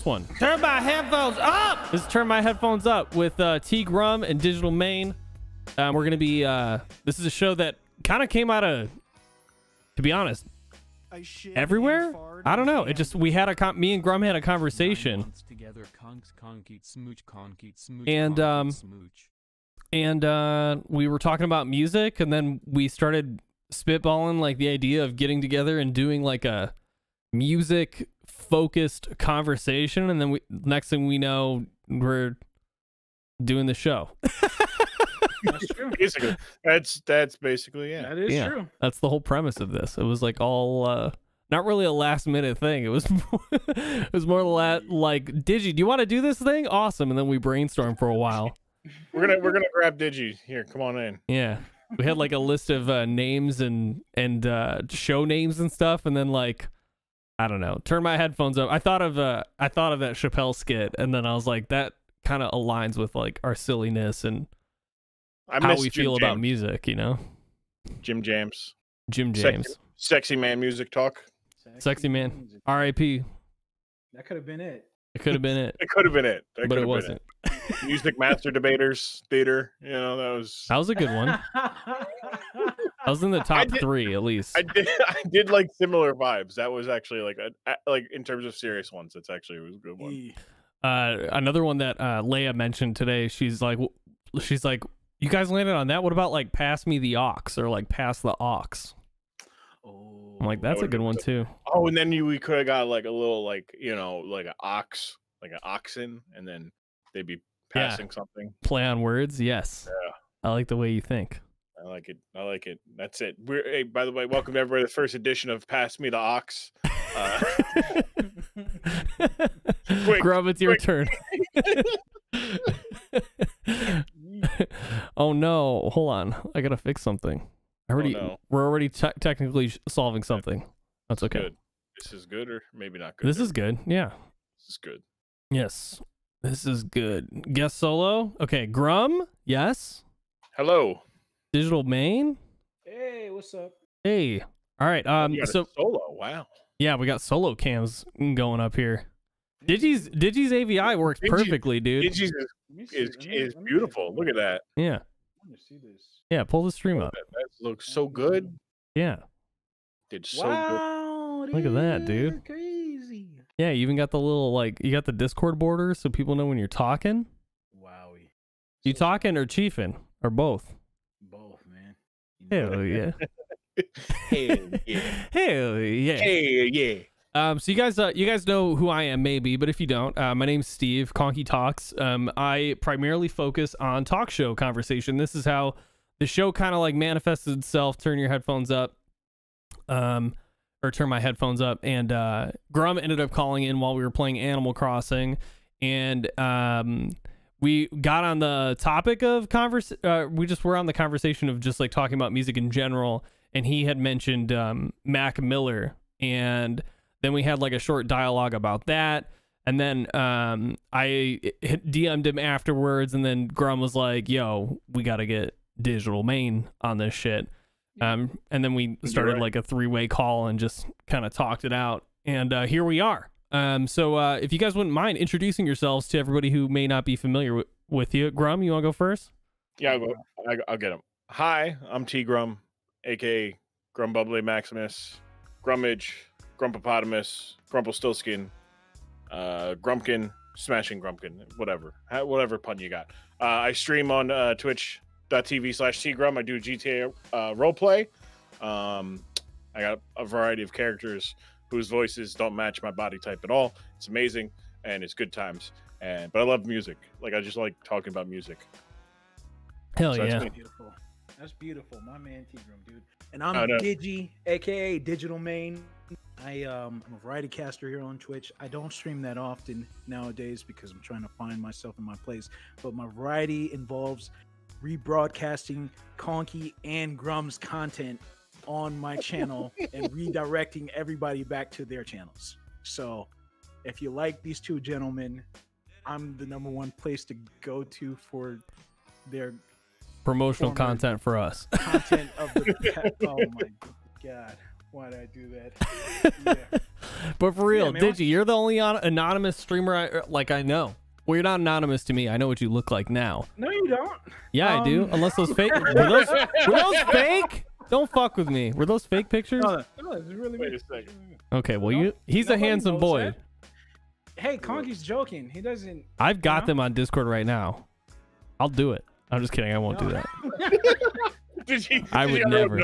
One. Turn my headphones up. This is Turn My Headphones Up with TGrumm and DigitalMayne. We're going to be, this is a show that kind of came out of, to be honest, everywhere. I don't know. It just, we had a, me and Grumm had a conversation. And we were talking about music, and then we started spitballing like the idea of getting together and doing like a music focused conversation, and then we, next thing we know, we're doing the show. That's true. Basically, that's basically it. That is true. That's the whole premise of this. It was like all not really a last minute thing. It was it was more like, Digi, do you want to do this thing? Awesome. And then we brainstormed for a while. We're gonna grab Digi here. Come on in. Yeah, we had like a list of names and show names and stuff, and then like, I don't know, Turn My Headphones Up. I thought of that Chappelle skit, and then I was like, that kind of aligns with like our silliness and how we feel about music, you know. Jim James. Sexy man music talk. Sexy man. R.I.P. That could have been it. It could have been it. It could have been it. But it wasn't. Music Master Debaters Theater. You know, that was a good one. I was in the top 3 at least. I did like similar vibes. That was actually like in terms of serious ones. It's actually was a good one. Another one that Leia mentioned today. She's like, you guys landed on that. What about like Pass Me the Aux or like Pass the Aux? Oh, I'm like, that's a good one too. Oh, and then we could have got like a little like, you know, like an ox, like an oxen, and then they'd be passing something. Play on words, yes. Yeah. I like the way you think. I like it. I like it. That's it. Hey, by the way, welcome everybody to the first edition of Pass Me the Ox. Grubb, it's your turn. Oh no, hold on. I gotta fix something. We're already technically solving something. That's okay. Good. This is good, or maybe not good. This is good. Yeah. This is good. Yes. This is good. Guest solo. Okay. Grumm. Yes. Hello. DigitalMayne. Hey, what's up? Hey. All right. So solo. Wow. Yeah, we got solo cams going up here. Digi's AVI works perfectly, dude. Digi's is beautiful. Look at that. Yeah. I want to see this. Yeah, pull the stream up. That looks so good. Yeah. Did so good. Look at that, dude. Crazy. Yeah, you even got the little like you got the Discord border so people know when you're talking. Wowie. You talking or chiefing or both? Both, man. Hell yeah. Hell yeah. Hell yeah. Hell yeah. So you guys know who I am maybe, but if you don't, my name's Steve, KonkyTalks. I primarily focus on talk show conversation. This is how the show kind of like manifested itself. Turn your headphones up, or Turn My Headphones Up. And Grumm ended up calling in while we were playing Animal Crossing, and we got on the topic of were on the conversation of just like talking about music in general, and he had mentioned Mac Miller, and then we had like a short dialogue about that. And then I DM'd him afterwards, and then Grumm was like, yo, we got to get DigitalMayne on this shit. And then we started like a 3-way call and just kind of talked it out. And here we are. So if you guys wouldn't mind introducing yourselves to everybody who may not be familiar with you. Grumm, you want to go first? Yeah, I'll get him. Hi, I'm TGrumm, a.k.a. Grumbubbly Maximus, Grummage, Grumpopotamus, Grumpelstiltskin, Grumpkin, Smashing Grumpkin, whatever pun you got. I stream on twitch.tv/TGrumm. I do GTA roleplay. I got a variety of characters whose voices don't match my body type at all. It's amazing, and it's good times. But I love music. Like, I just like talking about music. Hell so yeah. That's beautiful. That's beautiful. My man TGrumm, dude. And I'm Digi, a.k.a. DigitalMayne. I'm a variety caster here on Twitch. I don't stream that often nowadays because I'm trying to find myself in my place. But my variety involves rebroadcasting Konky and Grumm's content on my channel and redirecting everybody back to their channels. So if you like these two gentlemen, I'm the #1 place to go to for their promotional content for us. Content of the oh my god. Why did I do that? Yeah. But for real, man, Digi, you're the only anonymous streamer I know. Well, you're not anonymous to me. I know what you look like now. No, you don't. Yeah, I do. Unless those fake. Were those fake? Don't fuck with me. Were those fake pictures? No, it's really Wait a weird. second. Okay, well, he's a handsome boy. That. Hey, Konky's joking. He doesn't. I've got them on Discord right now. I'll do it. I'm just kidding. I won't do that. I would never.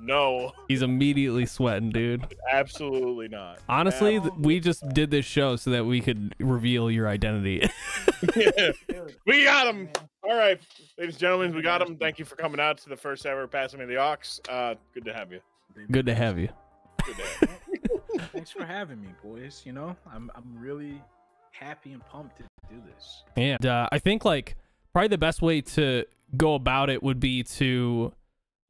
No. He's immediately sweating, dude. Absolutely not. Honestly, we just did this show so that we could reveal your identity. Yeah. We got him. All right, ladies and gentlemen, we got him. Thank you for coming out to the first ever Passing Me the Aux. Good to have you. Good to have you. Good to have you. Thanks for having me, boys. You know, I'm really happy and pumped to do this. And I think like probably the best way to go about it would be to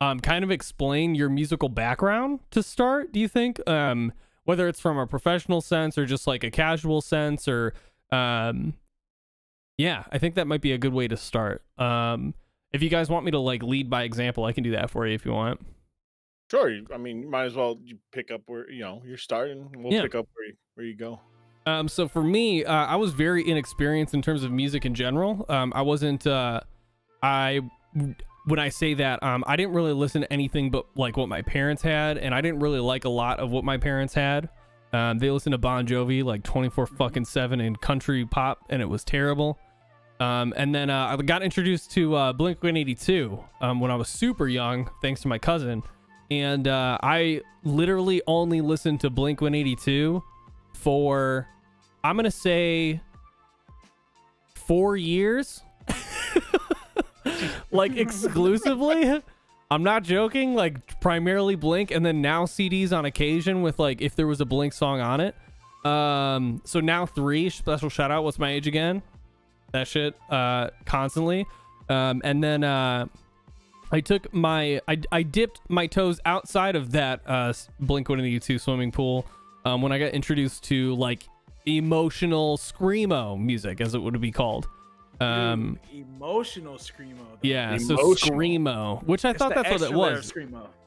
kind of explain your musical background to start. Do you think whether it's from a professional sense or just like a casual sense or yeah, I think that might be a good way to start. If you guys want me to like lead by example, I can do that for you if you want. Sure. I mean, you might as well pick up where you're starting. We'll pick up where you go. So for me, I was very inexperienced in terms of music in general. I wasn't. When I say that, I didn't really listen to anything but like what my parents had, and I didn't really like a lot of what my parents had. They listened to Bon Jovi like 24/7 and country pop, and it was terrible. And then I got introduced to Blink-182 when I was super young, thanks to my cousin. And I literally only listened to Blink-182 for, I'm gonna say, 4 years. Like exclusively. I'm not joking. Like primarily Blink, and then now CDs on occasion with like if there was a Blink song on it. So now 3 special shout out. What's my age again? That shit constantly. And then I took my I dipped my toes outside of that Blink-182 swimming pool when I got introduced to like emotional screamo music, as it would be called. Emotional screamo though. Yeah, so screamo, which I thought that's what it was.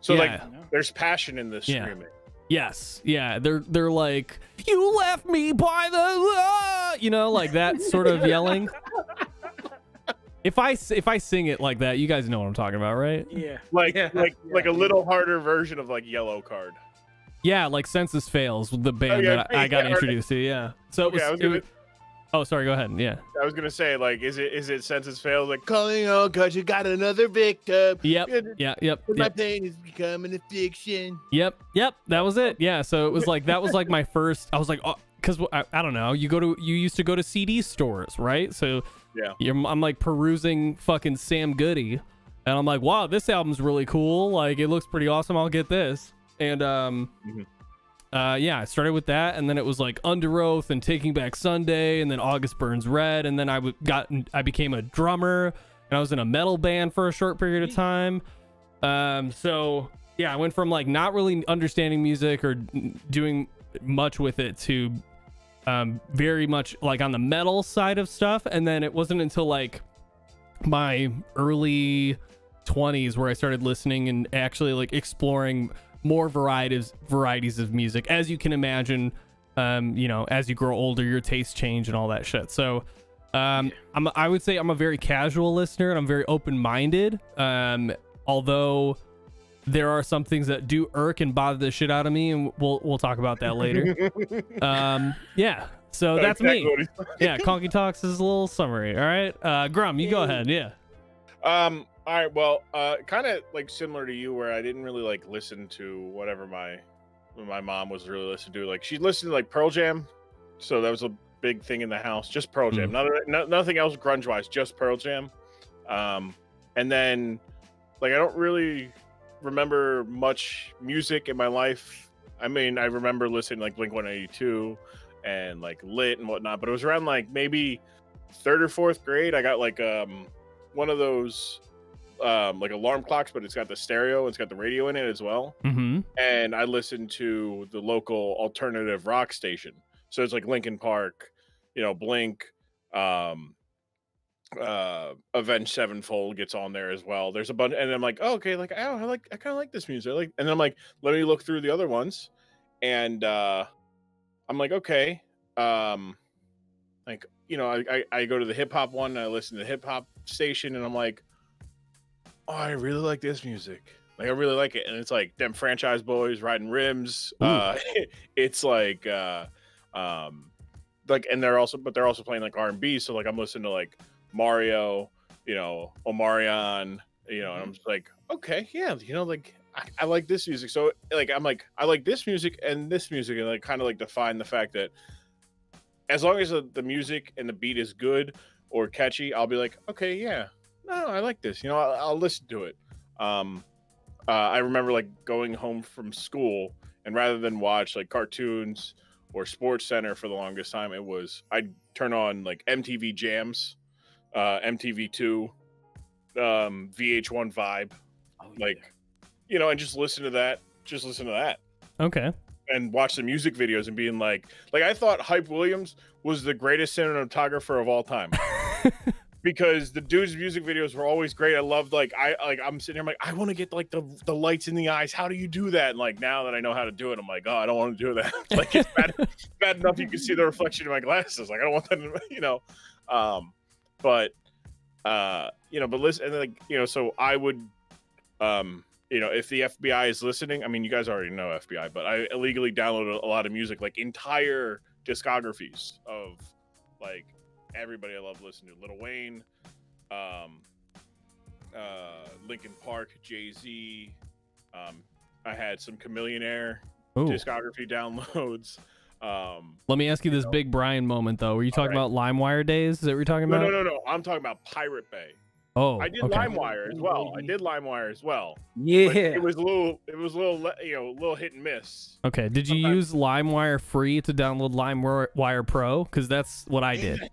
So yeah. Like there's passion in this screaming. Yes, yeah, they're like, you left me by the like that sort of yelling. If I sing it like that, you guys know what I'm talking about, right? Yeah. Like a little harder version of like Yellow Card. Yeah, like Census Fails, the band that I got introduced to. Yeah. So it was. Oh, sorry. Go ahead. Yeah. I was gonna say, like, is it Census Fails, like calling out cause you got another victim? Yep. Yep. My pain is becoming a fiction. Yep. That was it. Yeah. So it was like that was like my first. I was like, oh, because I don't know. You used to go to CD stores, right? So yeah. I'm like perusing fucking Sam Goody, and I'm like, wow, this album's really cool. Like, it looks pretty awesome. I'll get this. And yeah, I started with that, and then it was like Under Oath and Taking Back Sunday, and then August Burns Red, and then I became a drummer, and I was in a metal band for a short period of time. So yeah, I went from like not really understanding music or doing much with it to very much like on the metal side of stuff, and then it wasn't until like my early 20s where I started listening and actually like exploring more varieties of music. As you can imagine, as you grow older, your tastes change and all that shit. So I would say I'm a very casual listener, and I'm very open-minded, although there are some things that do irk and bother the shit out of me, and we'll talk about that later. Yeah, so that's me. Yeah, KonkyTalks is a little summary. All right, Grum, you go ahead. Yeah. All right, well, kind of like similar to you, where I didn't really like listen to whatever my mom was really listening to. Like, she listened to like Pearl Jam, so that was a big thing in the house. Just Pearl Jam, nothing else grunge wise, just Pearl Jam. And then like I don't really remember much music in my life. I mean, I remember listening to like Blink-182 and like Lit and whatnot, but it was around like maybe 3rd or 4th grade. I got like one of those like alarm clocks, but it's got the stereo, it's got the radio in it as well. And I listened to the local alternative rock station, so it's like Linkin Park, Blink, Avenged Sevenfold gets on there as well. There's a bunch, and I'm like, oh, okay, like I kind of like this music, and then I'm like, let me look through the other ones, and I'm like, okay, like, you know, I go to the hip hop one and I listen to the hip hop station and I'm like, oh, I really like this music. Like I really like it. And it's like them Franchise Boys, Riding Rims. It's like and they're also playing like R&B. So like I'm listening to like Mario, you know, Omarion, you know, and I'm just like, okay, yeah, you know, like I like this music. So like I'm like, I like this music and like kind of like define the fact that as long as the music and the beat is good or catchy, I'll be like, okay, yeah, no, I like this. You know, I'll listen to it. I remember like going home from school and rather than watch like cartoons or Sports Center for the longest time, I'd turn on like MTV Jams, MTV2, VH1 Vibe, like, you know, and just listen to that. Okay. And watch the music videos and being like I thought Hype Williams was the greatest cinematographer of all time. Because the dude's music videos were always great. I loved I'm sitting here, I'm like, I want to get like the lights in the eyes. How do you do that? And like now that I know how to do it, I'm like, oh, I don't want to do that. Like it's bad enough you can see the reflection in my glasses. Like I don't want that, you know. You know, but listen, and like, you know, so I would you know, if the FBI is listening, I mean, you guys already know FBI, but I illegally downloaded a lot of music, like entire discographies of like everybody I love listening to. Lil Wayne, Linkin Park, Jay-Z. I had some Chameleonaire discography downloads. Let me ask you this big Brian moment though. Were you talking about LimeWire days? Is that what you're talking about? No. I'm talking about Pirate Bay. Oh, I did LimeWire as well. Yeah, it was a little, you know, a little hit and miss. Okay, did you use LimeWire free to download LimeWire Pro? Because that's what I did.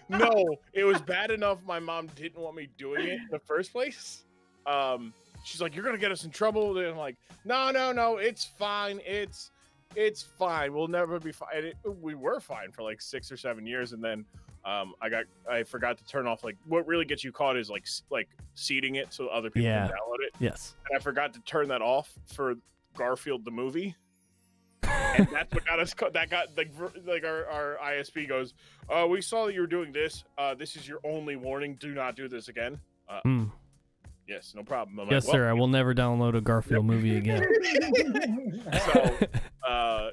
No, it was bad enough. My mom didn't want me doing it in the first place. She's like, "You're gonna get us in trouble." And I'm like, "No, it's fine. It's fine. We'll never be fine." We were fine for like 6 or 7 years, and then. I forgot to turn off, like, what really gets you caught is like seeding it so other people can download it. Yes. And I forgot to turn that off for Garfield the movie. And that's what got us caught. That got like our ISP goes, we saw that you were doing this. This is your only warning. Do not do this again. Yes, no problem. I'm yes, like, well, sir. I will never download a Garfield movie again. So,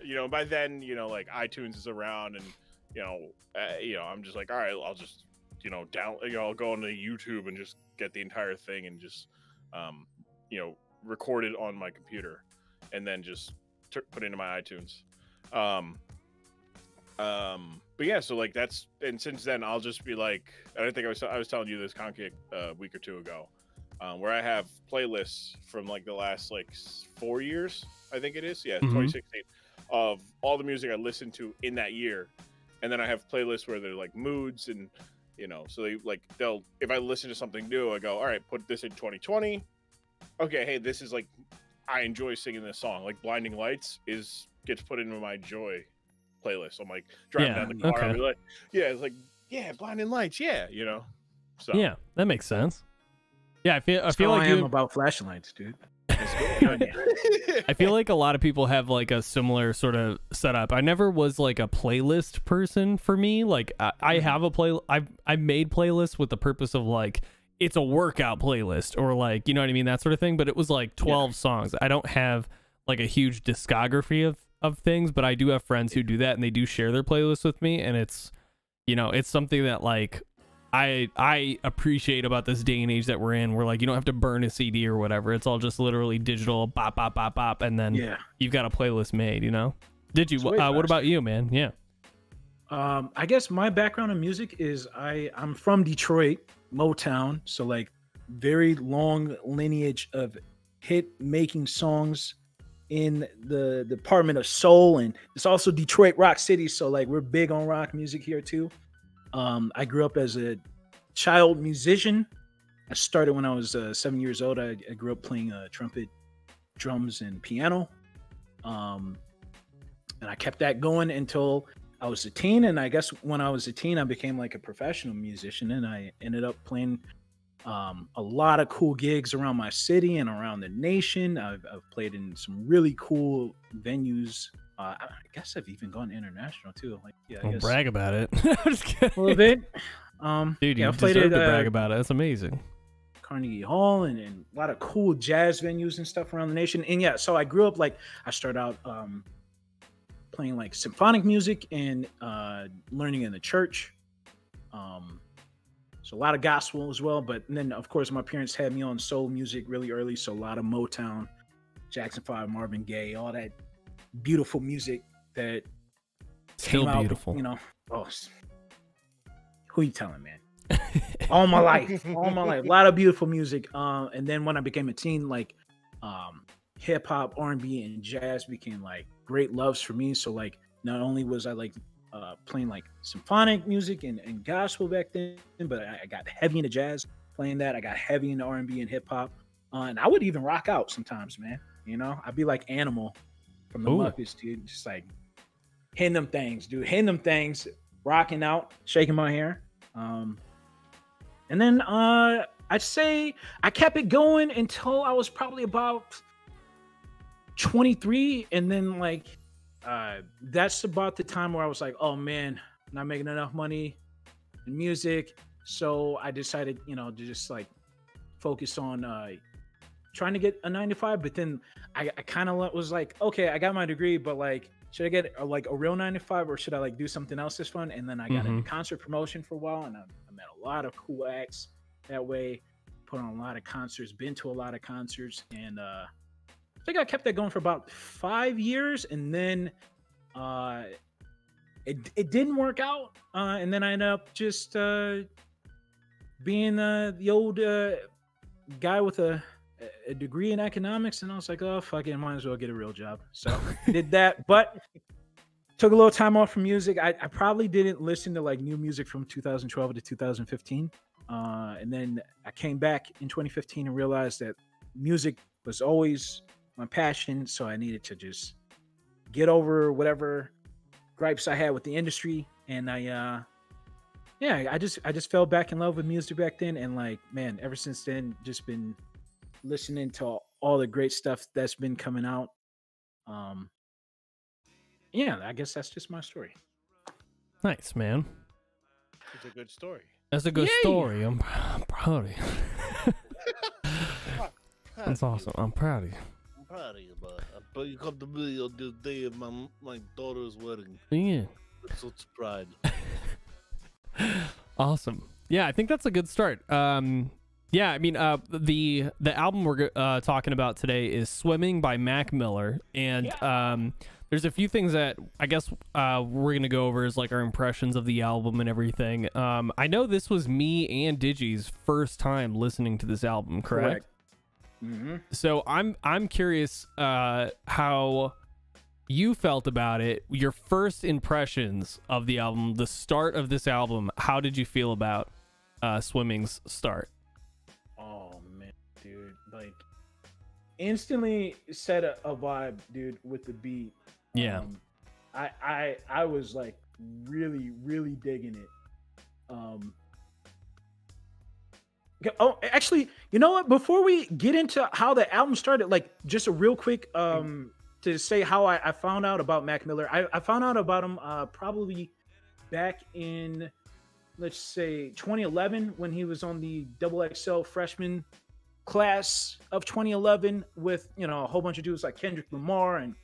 you know, by then, you know, like iTunes is around and, you know, I'm just like, all right, I'll just, you know, I'll go onto YouTube and just get the entire thing and just, you know, record it on my computer and then just put it into my iTunes. But yeah, so like and since then I'll just be like, and I think I was telling you this, Konky, a week or two ago, where I have playlists from like the last like 4 years, I think it is, 2016, of all the music I listened to in that year. And then I have playlists where they're like moods and, you know, so if I listen to something new, I go, all right, put this in 2020. Okay, hey, this is like, I enjoy singing this song. Like Blinding Lights gets put into my joy playlist. I'm like driving down the car. I'll be like, it's like, Blinding Lights. Yeah, you know. So yeah, that makes sense. Yeah, I feel like I am about flashlights, dude. I feel like a lot of people have like a similar sort of setup. I never was like a playlist person for me. Like I have a I've made playlists with the purpose of like it's a workout playlist or like, you know what I mean, that sort of thing. But it was like 12 songs. I don't have like a huge discography of things, but I do have friends who do that and they do share their playlists with me. And it's, you know, it's something that like I appreciate about this day and age that we're in, where like you don't have to burn a CD or whatever. It's all just literally digital, bop, bop, bop, bop, and then you've got a playlist made, you know? Did you? What about you, man? Yeah. I guess my background in music is I'm from Detroit, Motown, so like very long lineage of hit making songs in the department of soul, and it's also Detroit Rock City, so like we're big on rock music here too. I grew up as a child musician. I started when I was 7 years old. I grew up playing trumpet, drums, and piano. And I kept that going until I was a teen. And I guess when I was a teen, I became like a professional musician. And I ended up playing a lot of cool gigs around my city and around the nation. I've played in some really cool venues I guess I've even gone international too. Like, yeah, I Don't guess brag about it. I'm just kidding. a little bit. Dude, yeah, you I played deserve at to brag about it. That's amazing. Carnegie Hall and a lot of cool jazz venues and stuff around the nation. And yeah, so I grew up like I started out playing like symphonic music and learning in the church. So a lot of gospel as well. But then of course my parents had me on soul music really early. So a lot of Motown, Jackson 5, Marvin Gaye, all that beautiful music that Still came beautiful. out, you know. Oh, who you telling, man? all my life, a lot of beautiful music. And then when I became a teen, like hip hop, R&B, and jazz became like great loves for me. So like not only was I like playing like symphonic music and gospel back then, but I got heavy into jazz playing that. I got heavy into R&B and hip hop, and I would even rock out sometimes, man. You know, I'd be like Animal from the Muppets, dude, just like hitting them things, rocking out, shaking my hair. And then I'd say I kept it going until I was probably about 23. And then like, that's about the time where I was like, oh man, I'm not making enough money in music. So I decided, you know, to just like focus on trying to get a 9-to-5. But then I kind of was like, okay, I got my degree, but like, should I get like a real 9-to-5 or should I like do something else that's fun? And then I got into concert promotion for a while, and I met a lot of cool acts that way, put on a lot of concerts, been to a lot of concerts. And I think I kept that going for about 5 years. And then it didn't work out. And then I ended up just being the old guy with a degree in economics, and I was like, oh fuck it, I might as well get a real job. So I did that, but took a little time off from music. I probably didn't listen to like new music from 2012 to 2015, and then I came back in 2015 and realized that music was always my passion. So I needed to just get over whatever gripes I had with the industry, and I just fell back in love with music back then, and like, man, ever since then, just been listening to all the great stuff that's been coming out. Yeah, I guess that's just my story. Nice, man. It's a good story. That's a good story. I'm proud of you. That's awesome. I'm proud of you. I'm proud of you, but you come to me on this day of my daughter's wedding. Yeah. With such pride. Awesome. Yeah, I think that's a good start. Yeah, I mean, the album we're talking about today is Swimming by Mac Miller, and there's a few things that I guess we're gonna go over as like our impressions of the album and everything. I know this was me and Digi's first time listening to this album, correct? So I'm curious how you felt about it, your first impressions of the album, the start of this album. How did you feel about Swimming's start? Dude, like instantly set a vibe, dude, with the beat. Yeah. I was like really digging it. Oh, actually, you know what, before we get into how the album started, like just a real quick to say how I found out about Mac Miller. I found out about him probably back in, let's say, 2011, when he was on the XXL freshman class of 2011 with, you know, a whole bunch of dudes like Kendrick Lamar and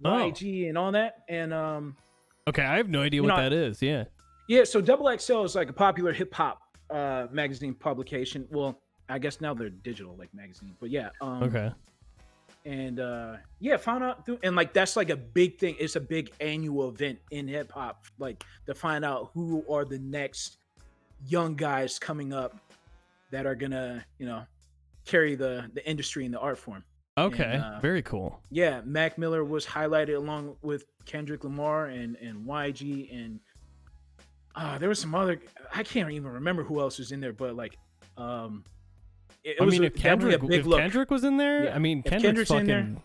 YG and all that. And okay, I have no idea what that is. Yeah, so XXL is like a popular hip-hop magazine publication. Well, I guess now they're digital, like magazine, but yeah. Okay. And found out through, and like that's like a big thing. It's a big annual event in hip-hop, like to find out who are the next young guys coming up that are gonna, you know, carry the industry and the art form. Okay, and, very cool. Yeah, Mac Miller was highlighted along with Kendrick Lamar and YG, and there was some other, I can't even remember who else was in there, but like it was if Kendrick was in there, yeah. I mean, Kendrick's fucking, in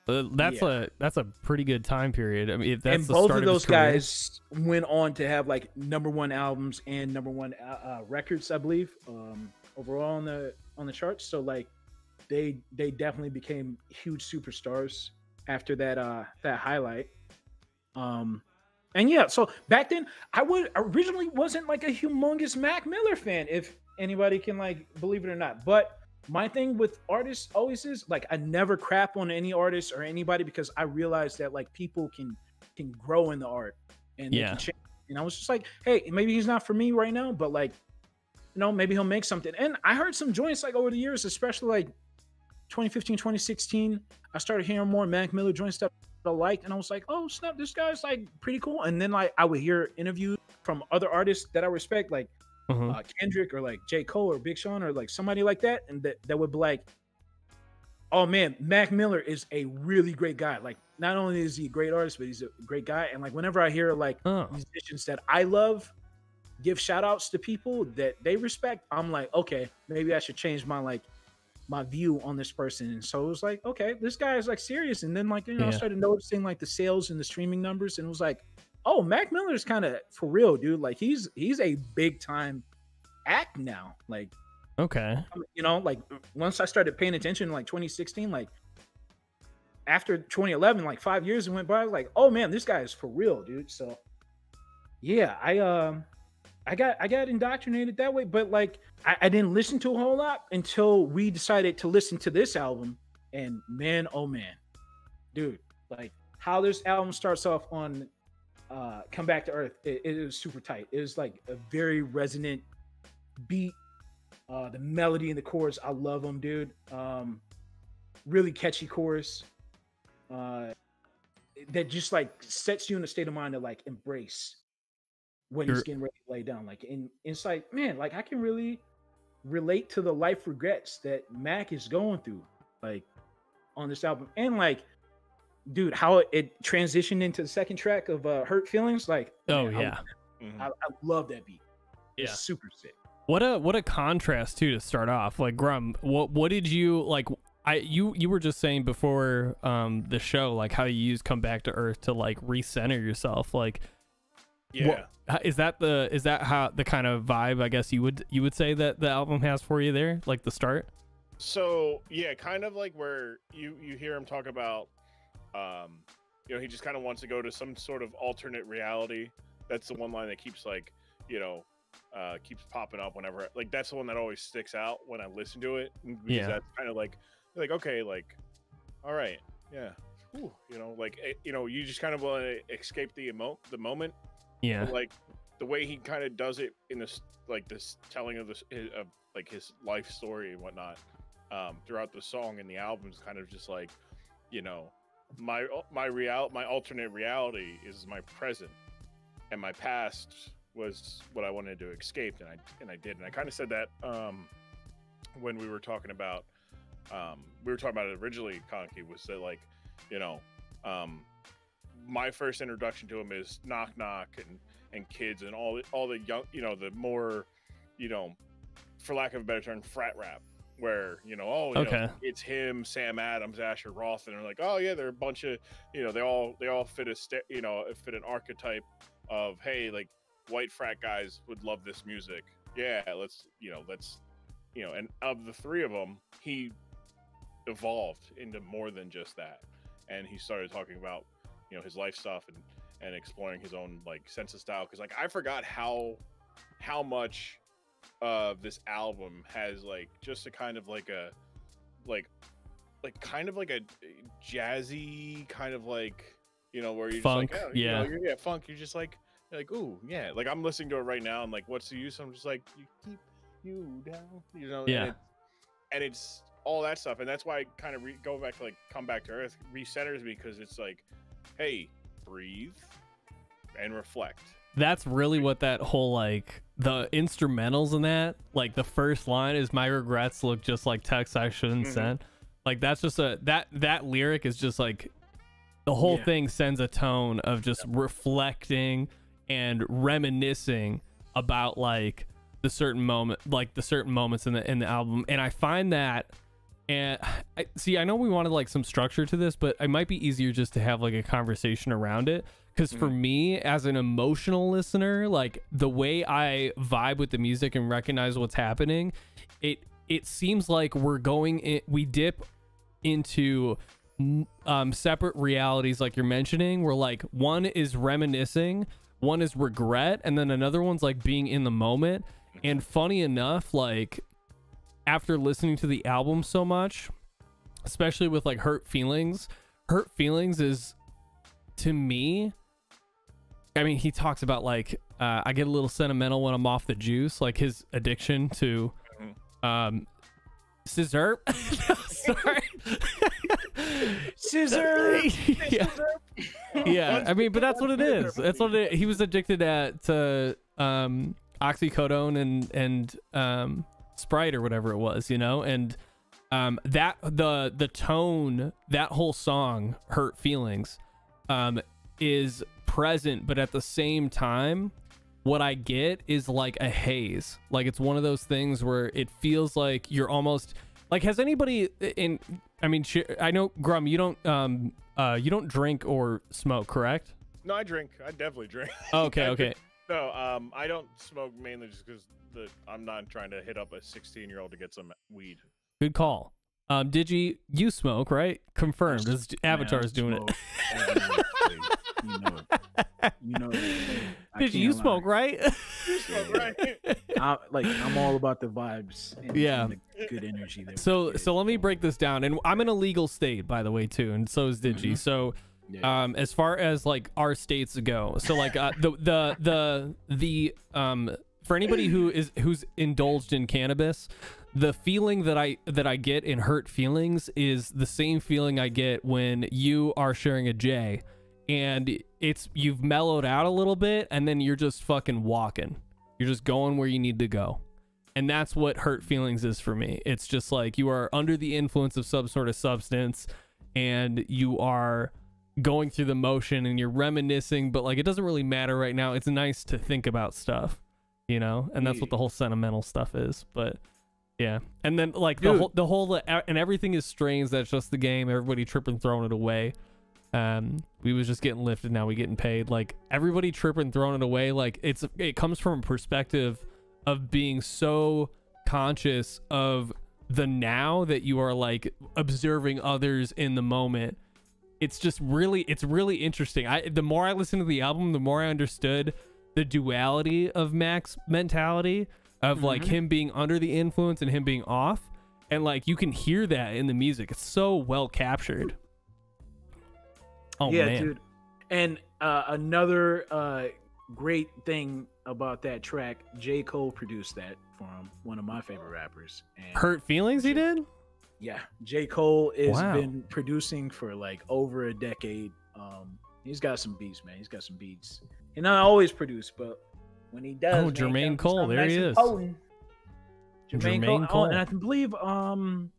there. That's a pretty good time period. I mean, if that's and the both start of those his career. guys went on to have like #1 albums and #1 records, I believe, overall on the charts. So like they definitely became huge superstars after that highlight. And yeah, so back then I originally wasn't like a humongous Mac Miller fan, if anybody can like believe it or not. But my thing with artists always is like I never crap on any artist or anybody because I realized that like people can grow in the art and they can change. And I was just like, hey, maybe he's not for me right now, but like, you know, maybe he'll make something. And I heard some joints like over the years, especially like 2015, 2016, I started hearing more Mac Miller joints that I liked, and I was like, oh snap, this guy's like pretty cool. And then like I would hear interviews from other artists that I respect, like Kendrick or like J. Cole or Big Sean or like somebody like that, and that would be like, oh man, Mac Miller is a really great guy. Like not only is he a great artist, but he's a great guy. And like whenever I hear like musicians that I love give shout outs to people that they respect, I'm like, okay, maybe I should change my view on this person. And so it was like, okay, this guy is like serious. And then like, you know, I started noticing like the sales and the streaming numbers, and it was like, oh, Mac Miller is kind of for real, dude. Like he's a big time act now. Like, okay, you know, like once I started paying attention, like 2016, like after 2011, like 5 years went by, I was like, oh man, this guy is for real, dude. So yeah, I got indoctrinated that way, but like I didn't listen to a whole lot until we decided to listen to this album. And man, oh man, dude, like how this album starts off on Come Back to Earth, it was super tight. It was like a very resonant beat. The melody and the chorus, I love them, dude. Really catchy chorus that just like sets you in a state of mind to like embrace when he's getting ready to lay down. Like it's like, man, like I can really relate to the life regrets that Mac is going through, like on this album. And like, dude, how it transitioned into the second track of Hurt Feelings, like, oh man, yeah, I love that beat. It's super sick. What a contrast too to start off. Like Grum, what did you like? You were just saying before the show, like how you use Come Back to Earth to like recenter yourself. Like, is that how the kind of vibe I guess you would say that the album has for you there, like the start? So yeah, kind of like where you hear him talk about you know, he just kind of wants to go to some sort of alternate reality. That's the one line that keeps like, you know, keeps popping up whenever, like that's the one that always sticks out when I listen to it, because that's kind of like okay, like all right, yeah, whew, you know, like you know, you just kind of want to escape the moment. But, like the way he kind of does it in this telling of like his life story and whatnot throughout the song and the album is kind of just like, you know, my alternate reality is my present, and my past was what I wanted to escape, and I did. And I kind of said that when we were talking about it originally, Konky, was that like, you know, my first introduction to him is Knock Knock and Kids and all the young, you know, the more, you know, for lack of a better term, frat rap, where, you know, you know, it's him, Sam Adams, Asher Roth, and they're like, oh yeah, they're a bunch of, you know, they all fit an archetype of, hey, like white frat guys would love this music. Yeah, let's, you know, and of the three of them, he evolved into more than just that, and he started talking about, you know, his life stuff and exploring his own like sense of style, because like I forgot how much of this album has like just a kind of like a kind of like a jazzy kind of like, you know, where you're funk, just like, oh, you know, funk, you're just like ooh yeah, like I'm listening to it right now and like, what's the use? I'm just like, you keep you down, you know. And it's all that stuff, and that's why I kind of go back to like Come Back to Earth recenters me, because it's like, hey, breathe and reflect. That's really what that whole like the instrumentals in that, like the first line is my regrets look just like text I shouldn't send. Like that's just that lyric is just like the whole thing sends a tone of just reflecting and reminiscing about like the certain moments in the album. And I find that, and I know we wanted like some structure to this, but it might be easier just to have like a conversation around it. Because for me, as an emotional listener, like the way I vibe with the music and recognize what's happening, it seems like we dip into separate realities like you're mentioning, where like one is reminiscing, one is regret, and then another one's like being in the moment. And funny enough, like after listening to the album so much, especially with like Hurt Feelings is, to me, I mean, he talks about like I get a little sentimental when I'm off the juice, like his addiction to scissor. Sorry. Scissor. Yeah. Yeah, I mean, but that's what it is. That's what it is. He was addicted to oxycodone and Sprite or whatever it was, you know. And that the tone, that whole song, Hurt Feelings, is present, but at the same time, what I get is like a haze. Like it's one of those things where it feels like you're almost like, has anybody in, I mean, I know Grum, you don't drink or smoke, correct? No, I drink. I definitely drink. Okay, okay. No, I don't smoke mainly just because I'm not trying to hit up a 16-year-old to get some weed. Good call. Digi, you smoke, right? Confirmed. This Avatar is doing it. You know it. You know it. Digi, you smoke, right? You smoke, right? I'm all about the vibes. And, yeah. And the good energy there. So let me break this down. And I'm in a legal state, by the way, too, and so is Digi. So as far as like our states go, so like for anybody who's indulged in cannabis, the feeling that I get in Hurt Feelings is the same feeling I get when you are sharing a J, and you've mellowed out a little bit, and then you're just fucking walking. You're just going where you need to go. And that's what Hurt Feelings is for me. It's just like you are under the influence of some sort of substance, and you are going through the motion, and you're reminiscing, but like it doesn't really matter right now. It's nice to think about stuff, you know, and that's what the whole sentimental stuff is. But yeah, and then like the whole and everything is strange. That's just the game. Everybody tripping, throwing it away. We was just getting lifted, now we getting paid. Like everybody tripping, throwing it away. Like it comes from a perspective of being so conscious of the now that you are like observing others in the moment. It's just really, it's really interesting. The more I listened to the album, the more I understood the duality of Mac's mentality of like him being under the influence and him being off. And like you can hear that in the music. It's so well captured. Oh yeah, man. Dude. And another great thing about that track, J. Cole produced that for him, one of my favorite rappers. And Hurt Feelings he did? Yeah, J. Cole has been producing for like over a decade. He's got some beats, man. He's got some beats. He not always produce, but when he does, oh, Jermaine Cole, there he is. Jermaine Cole. And I believe one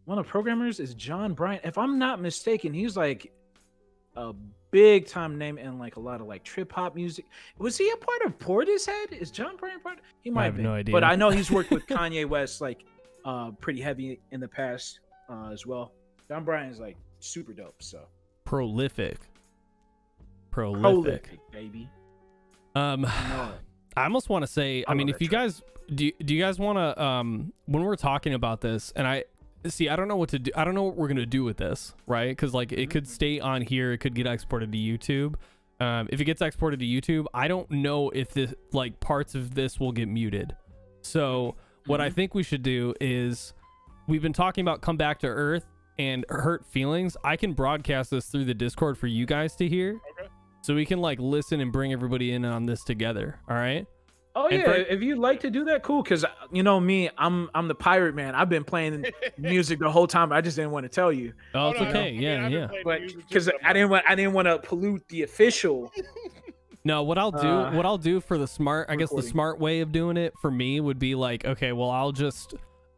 of the programmers is John Bryant. If I'm not mistaken, he's like a big time name in like a lot of like trip hop music. Was he a part of Portishead? Is John Bryant part? He might be. No idea. But I know he's worked with Kanye West like pretty heavy in the past as well. John Bryant is like super dope. So prolific, baby. I almost want to say, I mean, if you guys do you guys want to when we're talking about this, and I don't know what to do. I don't know what we're gonna do with this, right? Because like it could stay on here, it could get exported to YouTube. If it gets exported to YouTube, I don't know if this like parts of this will get muted. So what I think we should do is, we've been talking about Come Back to Earth and Hurt Feelings. I can broadcast this through the Discord for you guys to hear. Okay. So we can like listen and bring everybody in on this together. All right. Oh yeah, if you'd like to do that, cool. Because you know me, I'm the pirate man. I've been playing music the whole time. I just didn't want to tell you. Oh, it's okay. Yeah. But because I didn't want to pollute the official. No, what I'll do for the smart, I guess the smart way of doing it for me would be like, okay, well,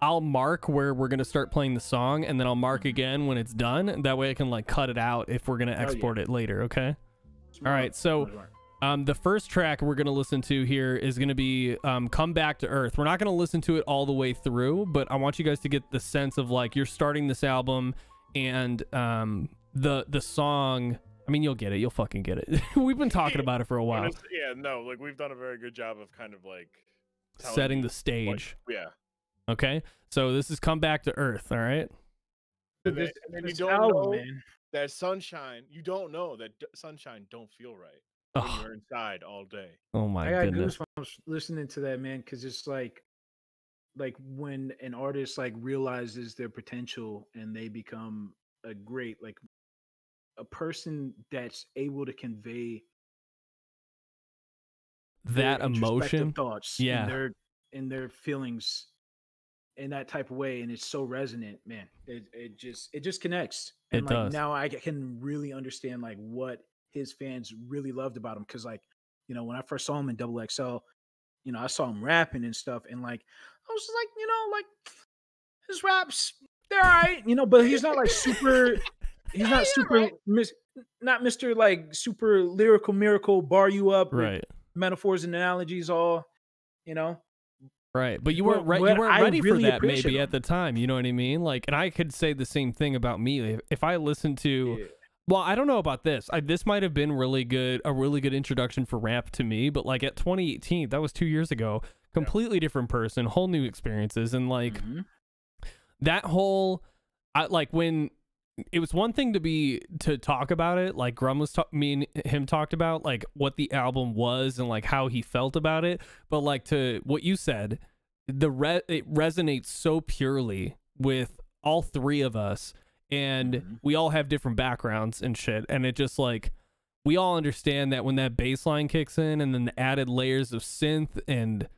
I'll mark where we're gonna start playing the song, and then I'll mark again when it's done. And that way I can like cut it out if we're gonna export it later. Okay. All right. So. The first track we're going to listen to here is going to be Come Back to Earth. We're not going to listen to it all the way through, but I want you guys to get the sense of like you're starting this album, and the song, I mean, you'll get it. You'll fucking get it. We've been talking about it for a while. Yeah, no, like we've done a very good job of kind of like setting the stage. Like, yeah. Okay. So this is Come Back to Earth. All right. And then, this you this don't album, know man. that sunshine. You don't know that sunshine don't feel right when Oh, you're inside all day. oh my I got goodness. goosebumps listening to that, man, because it's like when an artist like realizes their potential and they become a great like a person that's able to convey their That introspective emotion. thoughts Yeah, and their feelings in that type of way, and it's so resonant, man. It just connects, and it like does. now I can really understand like what his fans really loved about him, because like when I first saw him in Double XL, I saw him rapping and stuff, and like I was just like, like his raps, they're all right, but he's not like super. He's not Yeah, super, right. not Mister like super lyrical miracle, bar you up with Right. metaphors and analogies, all you know. Right. But you weren't But you what weren't I ready for really that appreciate maybe at him, the time, you know what I mean? Like, and I could say the same thing about me. If I listened to, yeah, well, I don't know about this. This might have been a really good introduction for rap to me, but like at 2018, that was 2 years ago, completely different person, whole new experiences, and like mhm, that whole I like when it was one thing to talk about it, like Grum was me and him talked about like what the album was and like how he felt about it, but like to what you said, it resonates so purely with all three of us, and mhm. we all have different backgrounds and shit, and it just like we all understand that when that bass line kicks in and then the added layers of synth and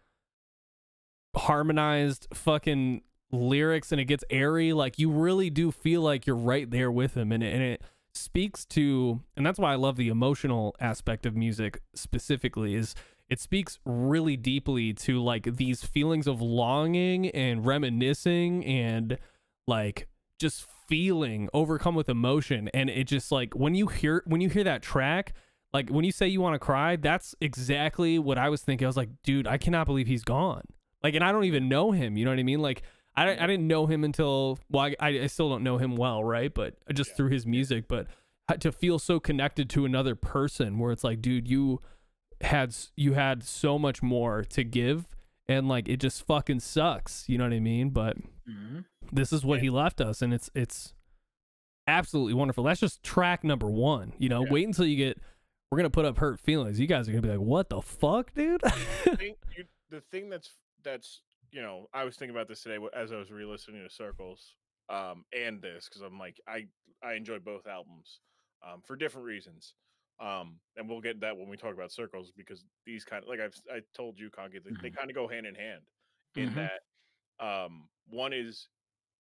harmonized fucking lyrics and it gets airy, like you really do feel like you're right there with him, and it speaks to, and that's why I love the emotional aspect of music specifically, is it speaks really deeply to like these feelings of longing and reminiscing and like just feeling overcome with emotion. And it just like when you hear that track, like when you say you want to cry, that's exactly what I was thinking. I was like, dude, I cannot believe he's gone. Like, and I don't even know him, you know what I mean? Like I didn't know him until, well, I still don't know him well, right? But just through his music. But to feel so connected to another person where it's like, dude, you had so much more to give, and like it just fucking sucks, you know what I mean? But Mhm. this is what he left us, and it's absolutely wonderful. That's just track number 1, you know. Wait until you get, we're gonna put up Hurt Feelings. You guys are gonna be like, what the fuck, dude? The thing that's I was thinking about this today as I was re-listening to Circles, and this because I'm like I enjoy both albums, for different reasons, and we'll get that when we talk about Circles, because these kind of, like I told you, Conky, they Mhm. kind of go hand in hand in Mhm. that, one is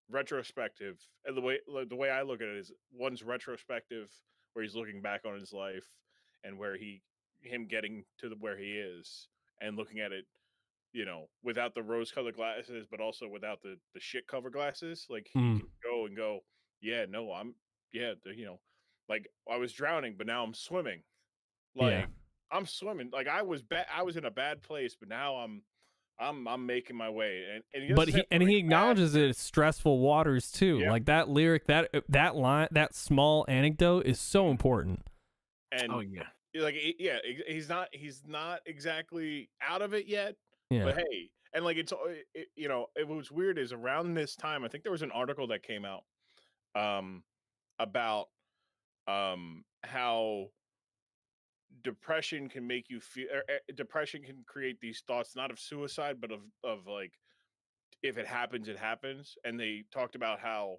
retrospective, and the way I look at it is, one's retrospective where he's looking back on his life and where him getting to where he is, and looking at it, without the rose colored glasses, but also without the shit cover glasses. Like he Mm, can go and go, yeah, no, like I was drowning, but now I'm swimming. yeah. Like I'm swimming. Like I was in a bad place, but now I'm making my way. And he But doesn't say I'm going he fast. acknowledges it's stressful waters too. Yeah. Like that lyric, that line, that small anecdote is so important. Oh And yeah. like he's not exactly out of it yet, Yeah. but hey, and like it was weird is around this time I think there was an article that came out, um about how depression can make you feel, depression can create these thoughts, not of suicide, but of like, if it happens, it happens. And they talked about how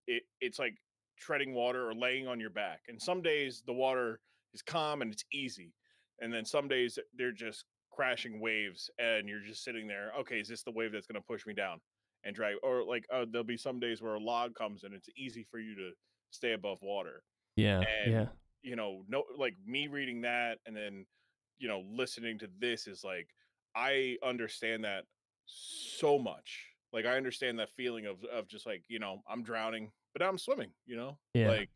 it's like treading water or laying on your back. And some days the water is calm and it's easy. And then some days they're just crashing waves and you're just sitting there. Okay, is this the wave that's going to push me down and drag? Or like, there'll be some days where a log comes and it's easy for you to stay above water. Yeah. And, Yeah. no, like me reading that and then, listening to this is like, I understand that so much. Like I understand that feeling of just like, I'm drowning, but I'm swimming, Yeah. like,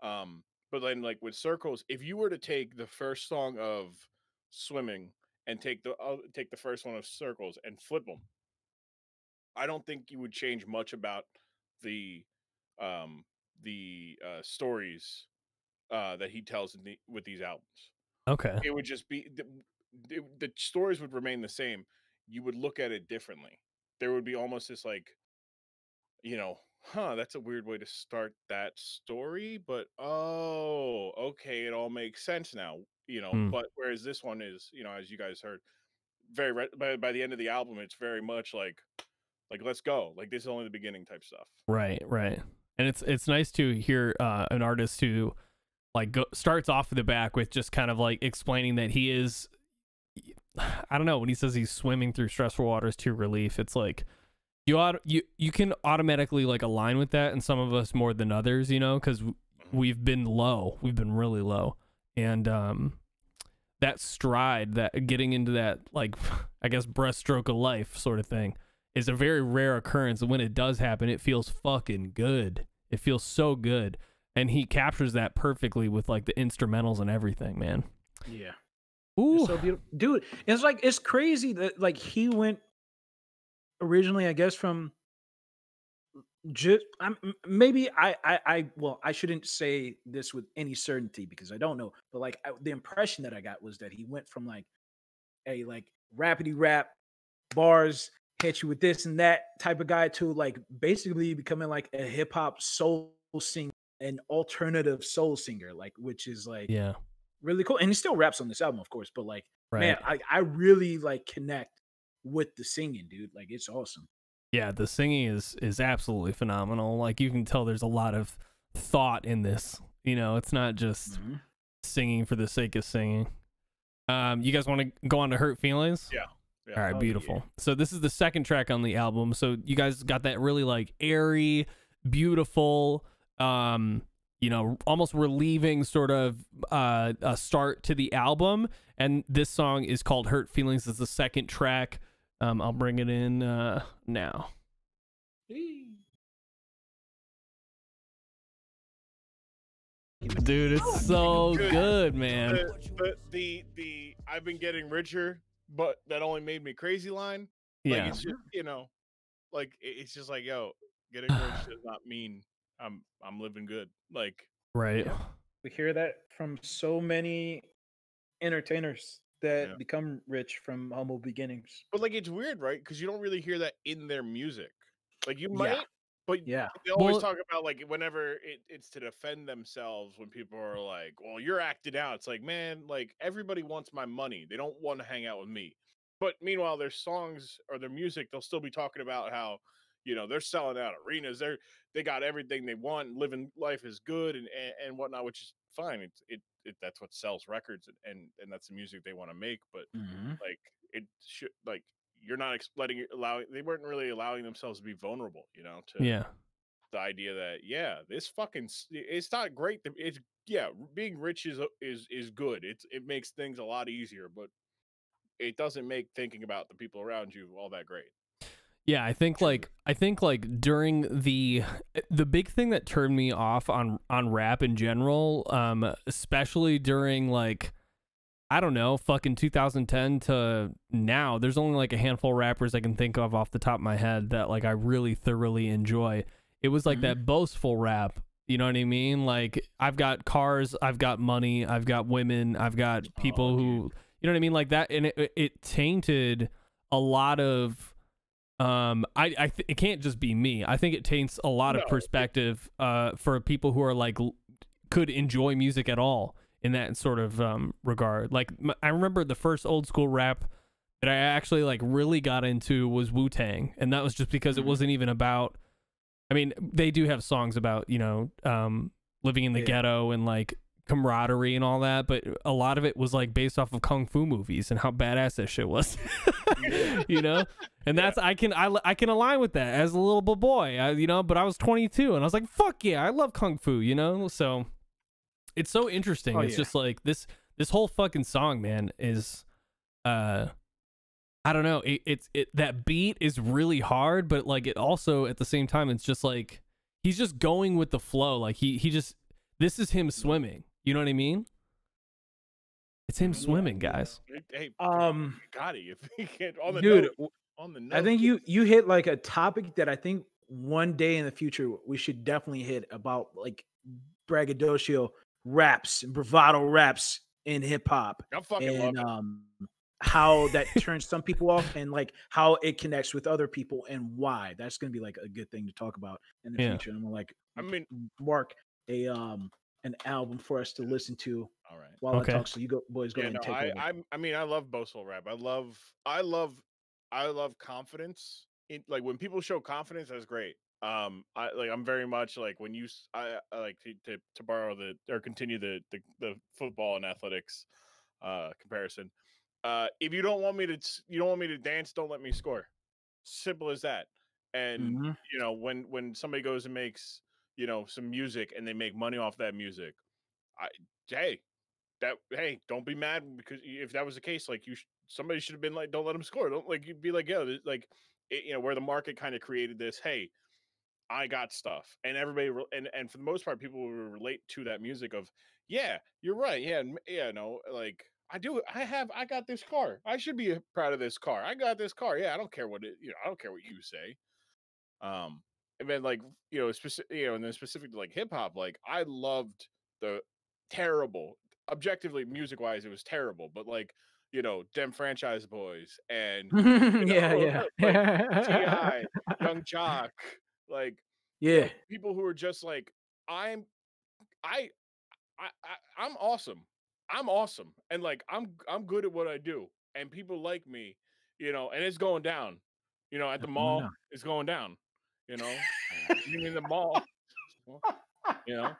but then like with Circles, if you were to take the first song of Swimming and take the first one of Circles and flip them, I don't think you would change much about the um stories that he tells with these albums. Okay. It would just be the stories would remain the same. You would look at it differently. There would be almost this like, you know, huh, that's a weird way to start that story, but oh, okay, it all makes sense now, you know. Hmm. But whereas this one is, you know, as you guys heard, very by the end of the album, it's very much like let's go, like this is only the beginning type stuff. Right, right. And it's nice to hear an artist who like starts off the back with just kind of like explaining that he is, I don't know, when he says he's swimming through stressful waters to relief, it's like you can automatically like align with that, and some of us more than others, you know, because we've been really low, and that stride, that getting into that, like, I guess breaststroke of life sort of thing is a very rare occurrence. And when it does happen, it feels fucking good. It feels so good. And he captures that perfectly with like the instrumentals and everything, man. Yeah. Ooh. It's so beautiful. Dude, it's like, it's crazy that like he went originally, I guess, from just maybe well, I shouldn't say this with any certainty because I don't know, but like the impression that I got was that he went from like a like rapidy rap bars, hit you with this and that type of guy to like basically becoming like a hip hop soul singer, an alternative soul singer, like, which is like, Yeah, really cool. And he still raps on this album, of course, but like, man, right. I really like connect with the singing, dude. Like, it's awesome. Yeah, the singing is absolutely phenomenal. Like, you can tell there's a lot of thought in this. You know, it's not just singing for the sake of singing. You guys want to go on to Hurt Feelings? Yeah. All right, beautiful. Yeah. So this is the second track on the album. So you guys got that really like airy, beautiful, you know, almost relieving sort of a start to the album. And this song is called Hurt Feelings. It's the second track. I'll bring it in now. Dude, it's so good, man. The I've been getting richer, but that only made me crazy line. Like, Yeah, it's just, you know, like it's just like, yo, getting rich does not mean I'm living good. Like, right. We hear that from so many entertainers that become rich from humble beginnings. but like it's weird, right? Because you don't really hear that in their music. Like you might, but Yeah. they always talk about like whenever it's to defend themselves when people are like, well, you're acting out. It's like, man, like everybody wants my money. They don't want to hang out with me. But meanwhile, their songs or their music, they'll still be talking about how, you know, they're selling out arenas. They got everything they want. Living life is good and whatnot, which is fine. It that's what sells records and that's the music they want to make. But like it should, like, you're not they weren't really allowing themselves to be vulnerable, you know, to the idea that, yeah, this fucking, it's not great. It's, yeah, being rich is good. It makes things a lot easier, but it doesn't make thinking about the people around you all that great. Yeah, I think like during the big thing that turned me off on rap in general, especially during like, I don't know, fucking 2010 to now, there's only like a handful of rappers I can think of off the top of my head that like I really thoroughly enjoy. It was like that boastful rap, you know what I mean? Like, I've got cars, I've got money, I've got women, I've got people who, you know what I mean, like that, and it tainted a lot of it can't just be me. I think it taints a lot of perspective for people who are like could enjoy music at all in that sort of regard. Like, I remember the first old school rap that I actually like really got into was Wu-Tang, and that was just because it wasn't even about, I mean, they do have songs about, you know, living in the ghetto and like camaraderie and all that, but a lot of it was like based off of kung fu movies and how badass that shit was. You know, and that's I can align with that as a little boy, you know, but I was 22 and I was like, fuck yeah, I love kung fu, you know. So it's so interesting. It's just like this whole fucking song, man, is I don't know, it's that beat is really hard, but like it also at the same time, it's just like he's just going with the flow. Like he just, this is him swimming, you know what I mean? It's him swimming, guys. Hey, Gotti, if he can't, on the dude, note, on the note. I think you hit like a topic that I think one day in the future we should definitely hit, about like braggadocio raps and bravado raps in hip hop, I fucking love it. how that turns some people off and like how it connects with other people and why. That's gonna be like a good thing to talk about in the future. And I'm like, I mean, mark a an album for us to listen to. All right. While I talk, so you boys go ahead and take over. I mean, I love boastful rap. I love confidence. Like when people show confidence, that's great. I'm very much like when I like to borrow or continue the football and athletics comparison. If you don't want me to dance, don't let me score. Simple as that. And you know, when somebody goes and makes, you know, some music and they make money off that music, hey, don't be mad, because if that was the case, like somebody should have been like, don't let them score. Don't, like, you'd be like, yo, like, you know, where the market kind of created this, hey, I got stuff, and everybody, and for the most part, people will relate to that music of, yeah, you're right, yeah, no, like, I got this car. I should be proud of this car. I got this car. Yeah, I don't care what I don't care what you say. And then, like, you know, and then specific to like hip hop, like I loved the terrible, objectively music wise, it was terrible, but like, you know, Dem Franchise Boys and yeah. like T.I., Young Jock, like, you know, people who are just like, I'm awesome. I'm awesome. And like, I'm good at what I do. And people like me, you know, and it's going down, you know, at the mall, it's going down, you know, in the mall, you know,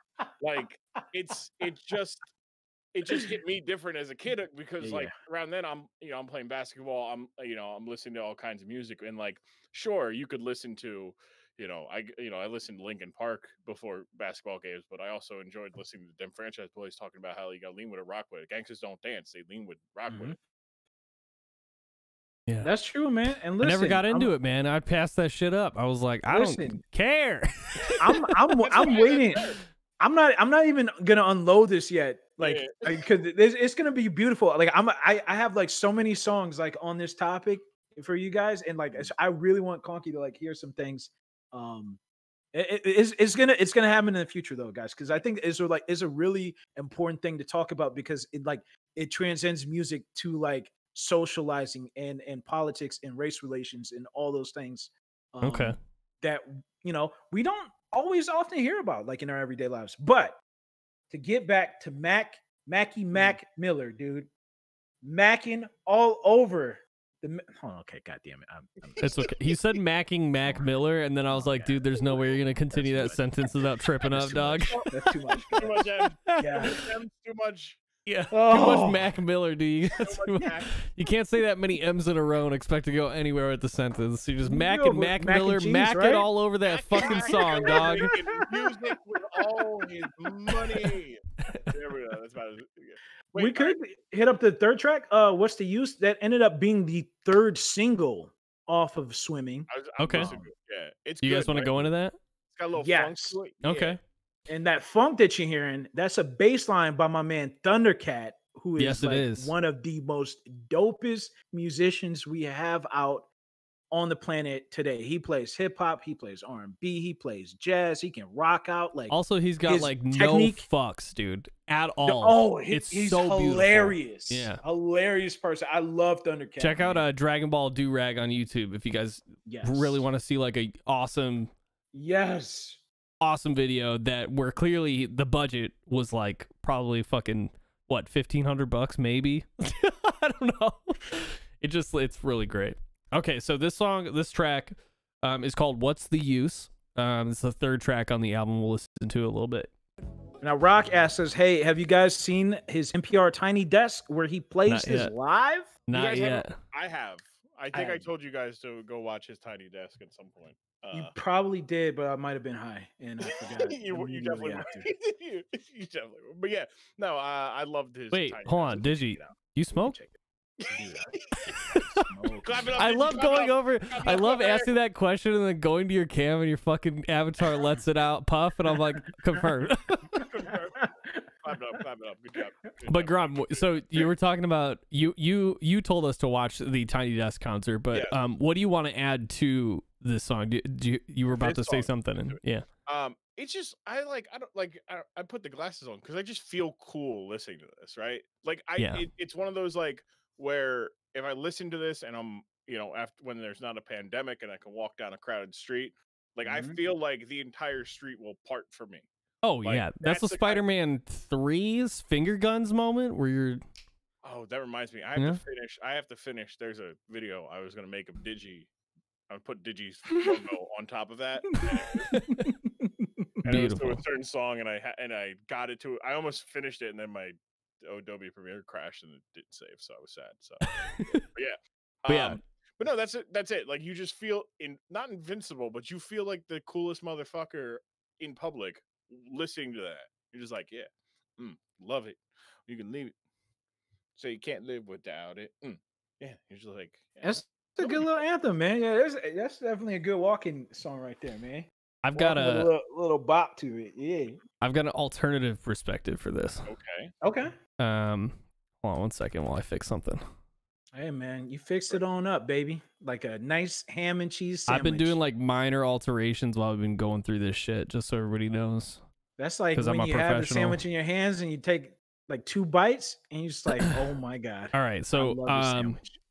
like it just hit me different as a kid, because like around then I'm playing basketball. I'm listening to all kinds of music, and like, sure, you could listen to, I listened to Linkin Park before basketball games, but I also enjoyed listening to them Franchise Boys talking about how you got to lean with it, rock with it. Gangsters don't dance; they lean with rock with it. Yeah, that's true, man. And listen, I never got into it, man. I'd pass that shit up. I was like, I don't care. I'm waiting. I'm not even gonna unload this yet, like, because it's gonna be beautiful. Like I have like so many songs like on this topic for you guys, and like I really want Konky to like hear some things. It's gonna happen in the future though, guys, because I think is a really important thing to talk about, because it transcends music to like socializing and politics and race relations and all those things. That we don't always often hear about like in our everyday lives. But to get back to Mac Miller, dude, macking all over the. Oh, okay, god damn it, it's okay. He said macking Mac Miller, and then I was like, dude, there's no way you're gonna continue that sentence without tripping up, dog. That's too much. Too much. Yeah, too much. Yeah, too much Mac Miller, dude. You can't say that many M's in a row and expect to go anywhere with the sentence. You just macking Mac Miller, mac it all over that fucking song, dog. Music with all his money. There we go. That's about it. We could hit up the third track. What's the use? That ended up being the third single off of Swimming. Okay. Yeah, it's. You guys want to go into that? It's got a little funk to it. Yeah. Okay. And that funk that you're hearing, that's a bass line by my man Thundercat, who is one of the most dopest musicians we have out on the planet today. He plays hip hop, he plays R&B, he plays jazz, he can rock out. Like, also, he's got like technique, no fucks, dude, at all. Oh, he's so hilarious. Beautiful. Yeah, hilarious person. I love Thundercat. Check out Dragon Ball Do-Rag on YouTube if you guys really want to see like a awesome video where clearly the budget was like probably fucking what, $1,500 maybe. I don't know. It's really great. Okay, so this track is called What's the Use. It's the third track on the album. We'll listen to it a little bit. Now Rock asks us, hey, have you guys seen his NPR Tiny Desk where he plays his live? Not yet. I have. I think I told you guys to go watch his Tiny Desk at some point. You probably did, but I might have been high and I forgot. you definitely you definitely. But yeah, no, I loved his. Wait, hold on, Digi, you smoke? I love going over. I love asking that question and then going to your cam and your fucking avatar lets it out, puff, and I'm like, confirmed. Clap it up. Good job. But Grum, so you were talking about you told us to watch the Tiny Desk concert, but what do you want to add to this song? You were about to say something, and it's just I put the glasses on because I just feel cool listening to this, right? Like it's one of those like where if I listen to this and I'm, you know, after when there's not a pandemic and I can walk down a crowded street, like I feel like the entire street will part for me. Oh Like, yeah, that's the Spider-Man 3's finger guns moment where you're. Oh, that reminds me. I have to finish. There's a video I was gonna make of Digi. I would put Digi's logo on top of that. And it was to a certain song, and I got it to. I almost finished it, and then my Adobe Premiere crashed and it didn't save, so I was sad. So, but yeah. But no, that's it. That's it. Like you just feel not invincible, but you feel like the coolest motherfucker in public listening to that. You're just like, yeah, love it. You can leave it. So you can't live without it. Yeah, you're just like, yeah, that's a good little anthem, man. Yeah, that's definitely a good walking song right there, man. I've got a little bop to it. Yeah, I've got an alternative perspective for this. Okay. Hold on 1 second while I fix something. Hey man, you fixed it on up, baby. Like a nice ham and cheese sandwich. I've been doing like minor alterations while I've been going through this shit, just so everybody knows. That's like when you have the sandwich in your hands and you take like 2 bites and you're just like, oh my god. All right, so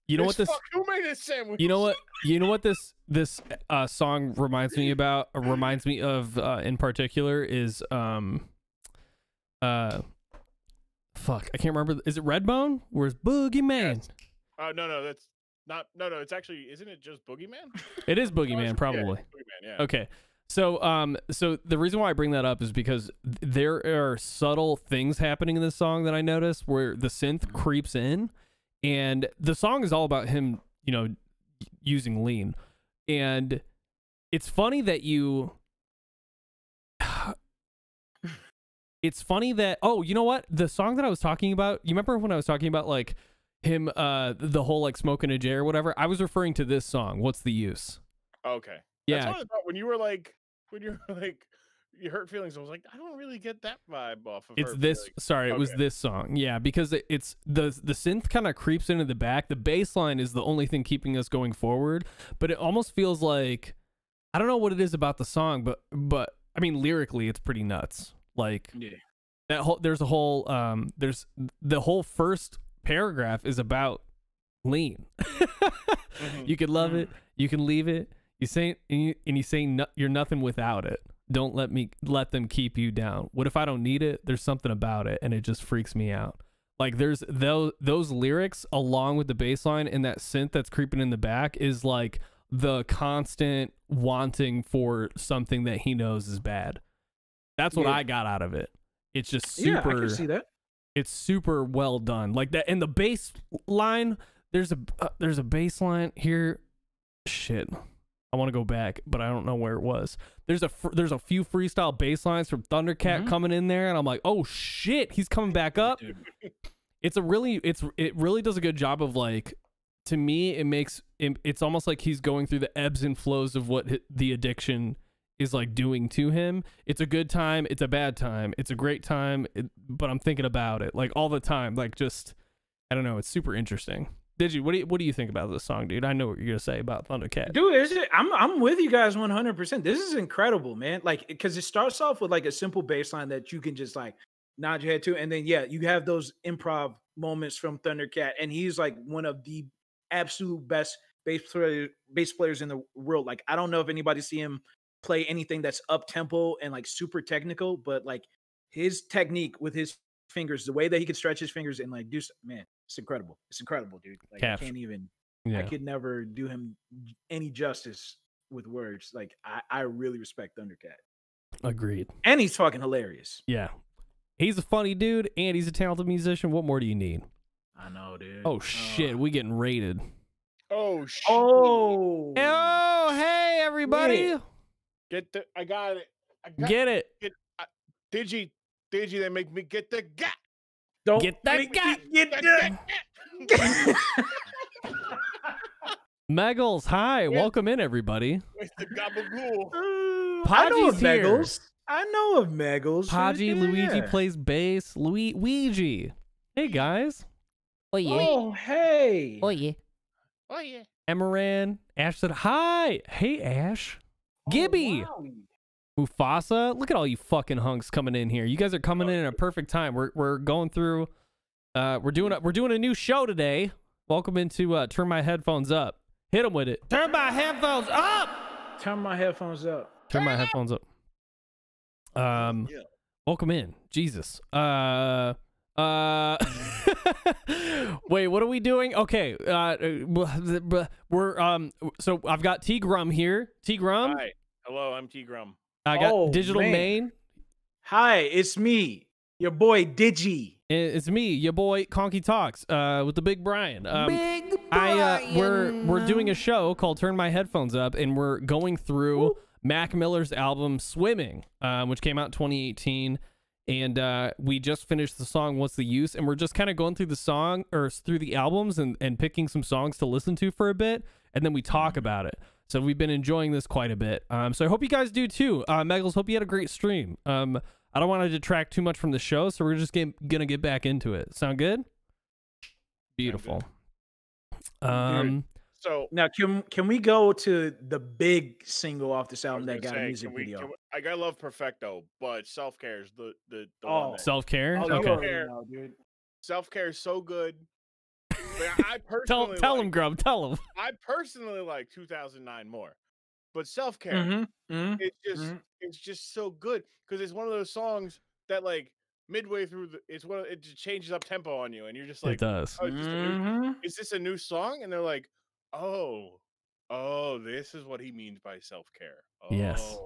you know what this? Who made this sandwich? You know what this song reminds me about? Or reminds me of in particular is fuck, I can't remember. Is it Redbone? Where's Boogeyman? Yes. No, that's not. No, it's actually. Isn't it just Boogeyman? It is Boogeyman, probably. Yeah, Boogeyman, yeah. Okay. So, so the reason why I bring that up is because there are subtle things happening in this song that I noticed where the synth creeps in, and the song is all about him, you know, using lean, and it's funny that you. It's funny that you know what, the song that I was talking about. You remember when I was talking about like him, the whole like smoking a J or whatever? I was referring to this song. What's the use? Okay. Yeah. That's what I thought when you were like, you hurt feelings. I was like, I don't really get that vibe off of. It's this. Feelings. Sorry, it was this song. Yeah, because it's the synth kind of creeps into the back. The bass line is the only thing keeping us going forward. But it almost feels like, I don't know what it is about the song, but I mean lyrically, it's pretty nuts. Like that whole there's the whole first paragraph is about lean. You can love it, you can leave it. You say you're nothing without it. Don't let them keep you down. What if I don't need it? There's something about it, and it just freaks me out. Like there's those lyrics along with the bass line and that synth that's creeping in the back is like the constant wanting for something that he knows is bad. That's what I got out of it. It's just super. Yeah, I can see that. It's super well done. Like that, and the bass line. There's a bass line here. Shit, I want to go back, but I don't know where it was. There's a few freestyle bass lines from Thundercat coming in there, and I'm like, oh shit, he's coming back up. It really does a good job of like. To me, it's almost like he's going through the ebbs and flows of what the addiction is like doing to him. It's a good time, it's a bad time, it's a great time, but I'm thinking about it like all the time. Like just, I don't know, it's super interesting. Digi, what do you think about this song, dude? I know what you're gonna say about Thundercat. Dude, I'm with you guys 100%. This is incredible, man. Like, because it starts off with like a simple bass line that you can just like nod your head to, and then you have those improv moments from Thundercat, and he's like one of the absolute best bass players in the world. Like, I don't know if anybody see him play anything that's up tempo and like super technical, but like his technique with his fingers, the way that he could stretch his fingers and like do, man, it's incredible. It's incredible, dude. Like I can't even. I could never do him any justice with words. Like I really respect Thundercat. Agreed. And he's fucking hilarious. Yeah, he's a funny dude, and he's a talented musician. What more do you need? I know, dude. Oh shit, we getting raided. Oh shit. Oh. Hey everybody. Yeah. I got it. Get it. Digi, they make me get the gat. Don't get that gat. Get the. Meggles, hi. Welcome in, everybody. It's the gabagool. I know of here. Meggles. I know of Meggles. Podgy, Luigi plays bass. Luigi. Hey, guys. Oh, yeah. Oh, hey. Oh, yeah. Oh, yeah. Emeran. Ash said, hi. Hey, Ash. Gibby. Oh, wow. Mufasa. Look at all you fucking hunks coming in here. You guys are coming in at a perfect time. We're going through we're doing a new show today. Welcome into Turn My Headphones Up. Hit them with it. Turn my headphones up. Turn my headphones up. Turn my headphones up. Yeah. Welcome in. Jesus. Wait, what are we doing? Okay. We're so I've got TGrumm here. TGrumm. Hi. Hello, I'm TGrumm. I got man. DigitalMayne. Hi, it's me, your boy Digi. It's me, your boy KonkyTalks, with the Big Brian. Big Brian. We're doing a show called Turn My Headphones Up, and we're going through Mac Miller's album Swimming, which came out in 2018. And we just finished the song What's the Use, and we're just kind of going through the song or through the albums and picking some songs to listen to for a bit, and then we talk about it. So we've been enjoying this quite a bit. So I hope you guys do too. Megals, hope you had a great stream. I don't want to detract too much from the show, so we're just gonna get back into it. Sound good? Beautiful. So Now, can we go to the big single off this album that got a music can we, video? I love Perfecto, but Self Care is the Oh. one that, Self-care? Oh, Okay. you already know, dude. Self Care is so good. But I personally Tell him, Grub. Tell him. I personally like 2009 more, but Self Care, it's just so good because it's one of those songs that like midway through it just changes up tempo on you, and you're just like, It does. oh, is this a new song? And they're like, oh, this is what he means by self care. Yes.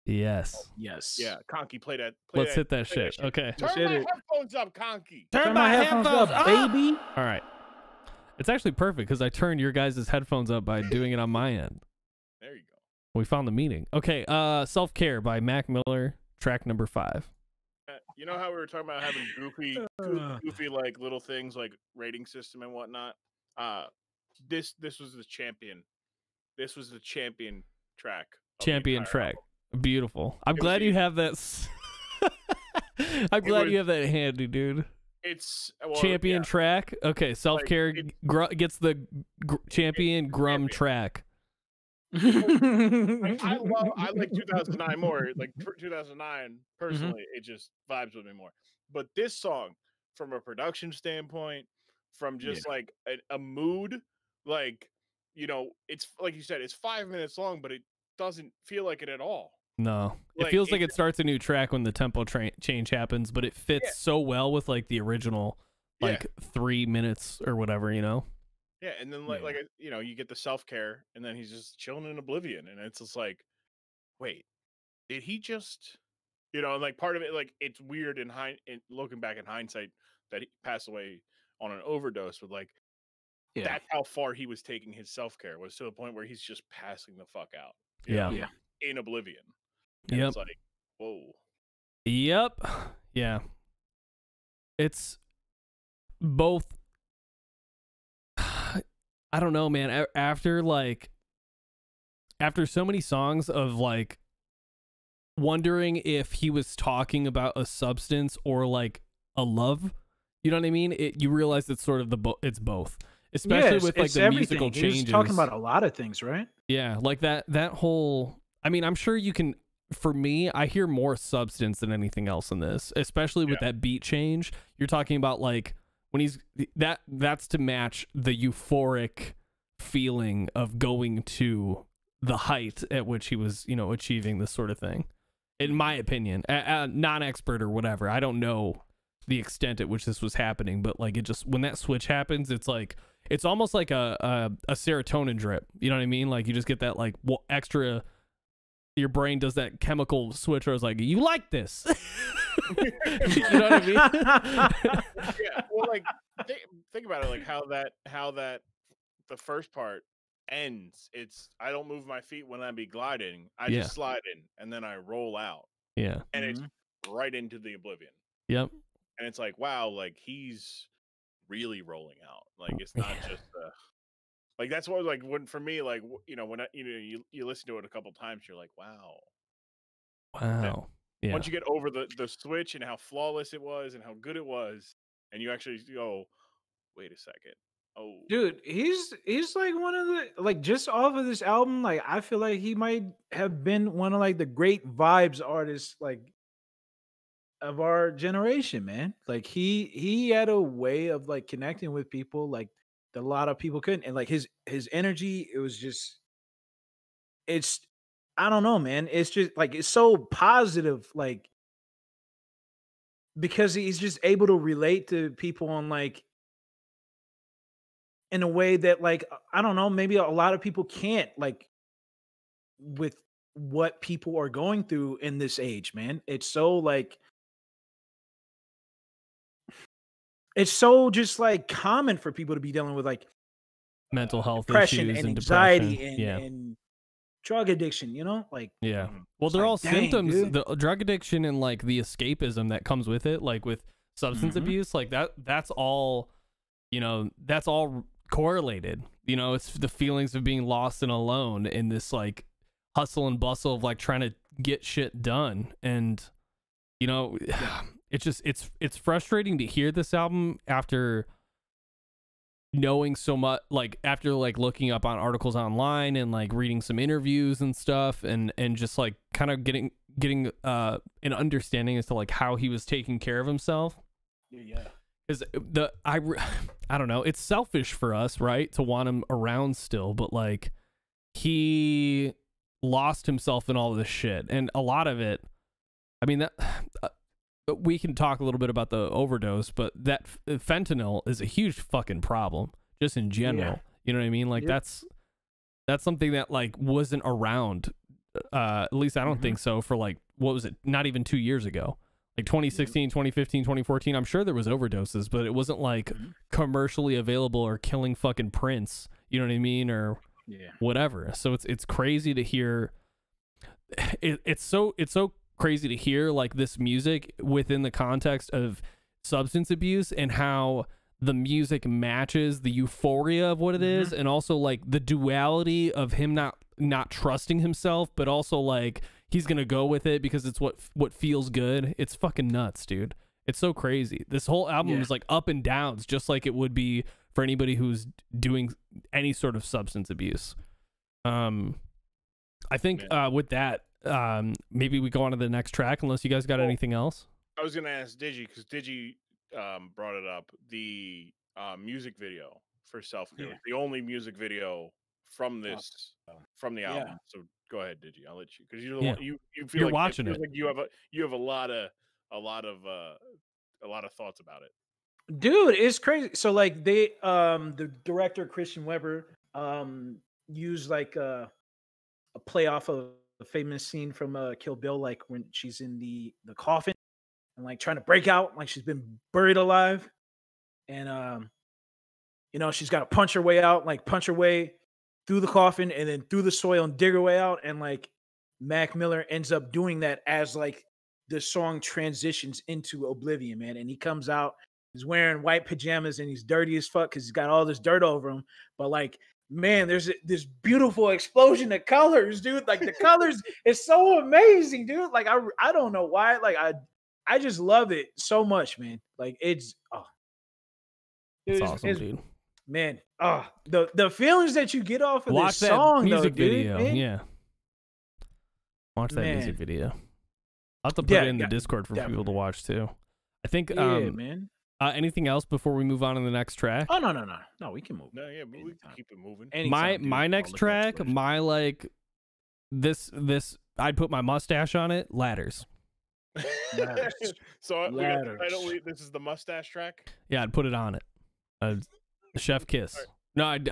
Yes. Yes. Yeah, Konky, play that. Let's hit that shit. Okay. Turn my headphones up, Konky. Turn my headphones up, baby. All right. It's actually perfect because I turned your guys' headphones up by doing it on my end. There you go. We found the meaning. Okay. Self-Care by Mac Miller, track number 5. You know how we were talking about having goofy like little things like rating system and whatnot. This was the champion. This was the champion track. Champion track. Album. Beautiful. I'm glad you have that. I'm glad you have that handy, dude. It's champion track. Okay, Self-Care gets the champion Grumm track. I like 2009 more. Like 2009, personally, it just vibes with me more. But this song, from a production standpoint, from just like a mood, like, you know, it's like you said, it's 5 minutes long, but it doesn't feel like it at all. No, it feels like it starts a new track when the tempo change happens, but it fits so well with like the original, like 3 minutes or whatever, you know. Yeah, and then like you know, you get the Self-Care, and then he's just chilling in oblivion, and it's just like, wait, did he just, you know, and like part of it, like it's weird in looking back in hindsight that he passed away on an overdose, but like that's how far he was taking his self-care, was to the point where he's just passing the fuck out. Yeah. In oblivion. And it's like, whoa. Yep. Yeah. It's both. I don't know, man. After so many songs of like wondering if he was talking about a substance or like a love, you know what I mean? You realize it's sort of it's both, especially with like the musical changes. He's talking about a lot of things, right? Yeah, like that whole. I mean, I'm sure you can. For me, I hear more substance than anything else in this, especially with that beat change. You're talking about like when he's that's to match the euphoric feeling of going to the height at which he was, you know, achieving this sort of thing. In my opinion, non-expert or whatever, I don't know the extent at which this was happening, but like it just, when that switch happens, it's like it's almost like a serotonin drip. You know what I mean? Like you just get that like extra. Your brain does that chemical switch where it's like, you like this. You know what I mean? Yeah. Well, like think about it, like how that the first part ends. It's, I don't move my feet when I be gliding. I just slide in and then I roll out. Yeah. And it's right into the oblivion. Yep. And it's like, wow, like he's really rolling out. Like it's not just like that's what, like, when for me, like, you know, when you listen to it a couple times, you're like, wow. Yeah. Once you get over the switch and how flawless it was and how good it was, and you actually go, wait a second, dude, he's like one of the, like, just off of this album, like I feel like he might have been one of like the great vibes artists like of our generation, man. Like he had a way of like connecting with people, like that a lot of people couldn't. And like his energy, it was just it's I don't know, man. It's just like it's so positive, like because he's just able to relate to people on like in a way that like I don't know, maybe a lot of people can't, like with what people are going through in this age, man. It's so like it's so just like common for people to be dealing with like mental health depression issues and and anxiety depression. and drug addiction, you know? Like Yeah. Well, they're like, all dang, symptoms, dude. the drug addiction and like the escapism that comes with it, like with substance abuse, like that's all, you know, that's all correlated. You know, it's the feelings of being lost and alone in this like hustle and bustle of like trying to get shit done. And, you know, it's just it's frustrating to hear this album after knowing so much, like after like looking up on articles online and like reading some interviews and stuff, and just like kind of getting an understanding as to like how he was taking care of himself. Yeah. Because I don't know, it's selfish for us, right, to want him around still, but like he lost himself in all of this shit, and a lot of it, I mean, that we can talk a little bit about the overdose, but that fentanyl is a huge fucking problem just in general. You know what I mean? Like that's something that like wasn't around, at least I don't think so, for like, what was it, not even 2 years ago, like 2016, 2015, 2014. I'm sure there was overdoses, but it wasn't like commercially available or killing fucking Prince, you know what I mean, or whatever. So it's crazy to hear. It's so crazy to hear like this music within the context of substance abuse, and how the music matches the euphoria of what it is, and also like the duality of him not trusting himself, but also like he's gonna go with it because it's what feels good. It's fucking nuts, dude. It's so crazy. This whole album is like up and downs, just like it would be for anybody who's doing any sort of substance abuse. I think with that, maybe we go on to the next track, unless you guys got anything else. I was gonna ask Digi, because Digi brought it up, the music video for Self-Care. The only music video from this from the album. So go ahead, Digi. I'll let you, because you're the one, you feel You're like watching it. Like you have a lot of thoughts about it. Dude, it's crazy. So like they the director Christian Weber used like a play off of a famous scene from Kill Bill, like when she's in the coffin and like trying to break out, like she's been buried alive, and you know, she's got to punch her way out, like punch her way through the coffin and then through the soil and dig her way out. And like Mac Miller ends up doing that as like the song transitions into Oblivion, man. And he comes out, he's wearing white pajamas and he's dirty as fuck because he's got all this dirt over him. But like, man, there's this beautiful explosion of colors, dude. Like the colors is so amazing, dude. Like I don't know why. Like I just love it so much, man. Like it's It's awesome, dude. Man, the feelings that you get off of Watch this song, music video, man. Yeah. Watch that music video. I'll have to put it in the Discord for people to watch too. I think man. Anything else before we move on to the next track? Oh no, we can move. No, yeah, but we can keep it moving. My next track, my like this I'd put my mustache on it, Ladders. So this is the mustache track? Yeah, I'd put it on it. Chef kiss. No, I'd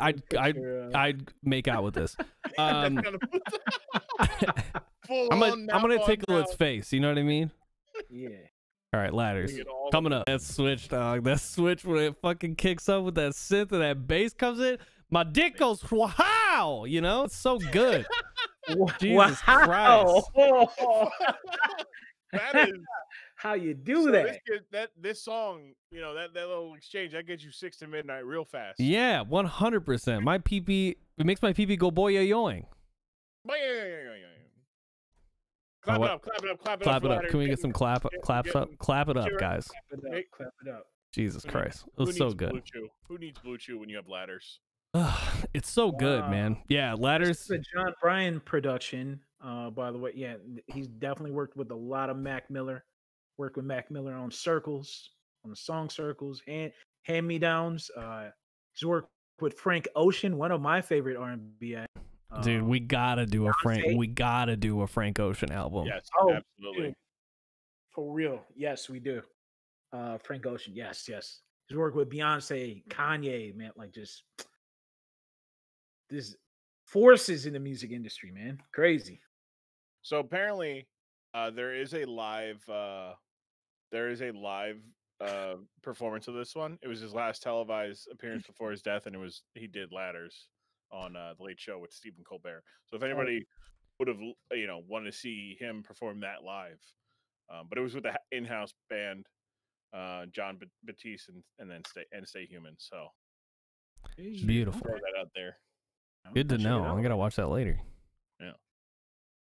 make out with this. I'm gonna tickle its face. You know what I mean? Yeah. All right, Ladders coming up. That switch, dog. That switch when it fucking kicks up with that synth and that bass comes in, my dick goes wow. You know, it's so good. Jesus Christ. That is how you do that. This song, you know, that little exchange that gets you 6 to midnight real fast. Yeah, 100%. My pee-pee, it makes my pee-pee go boy-yoing. Clap it up, clap it up, clap it up. Clap it up. Can we get some claps up? Clap it up, guys. Clap it up. Jesus Christ. It was so good. Who needs Blue Chew when you have Ladders? It's so good, man. Yeah, Ladders. This is a John Bryan production, by the way. Yeah, he's definitely worked with a lot of Mac Miller. Worked with Mac Miller on Circles, on the song Circles, and Hand Me Downs. He's worked with Frank Ocean, one of my favorite R&B acts. Dude, we gotta do a Frank. Beyonce. We gotta do a Frank Ocean album. Yes, Oh, absolutely. dude. For real. Yes, we do. Frank Ocean. Yes, yes. His work with Beyonce, Kanye, man, like just this forces in the music industry, man. Crazy. So apparently, there is a live performance of this one. It was his last televised appearance before his death, and he did Ladders on the Late Show with Stephen Colbert. So if anybody would have wanted to see him perform that live, but it was with the in-house band, John Batiste and then Stay Human. So Beautiful. throw that out there. Good to know. I'm gonna watch that later. Yeah.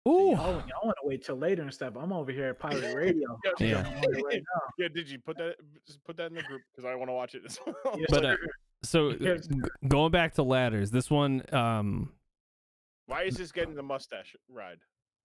Ooh. Y'all want to wait till later and stuff. I'm over here at Pirate Radio. Yeah. Right now. Yeah. Did you put that in the group because I want to watch it as well. Yes, But so going back to Ladders, this one. Why is this getting the mustache ride?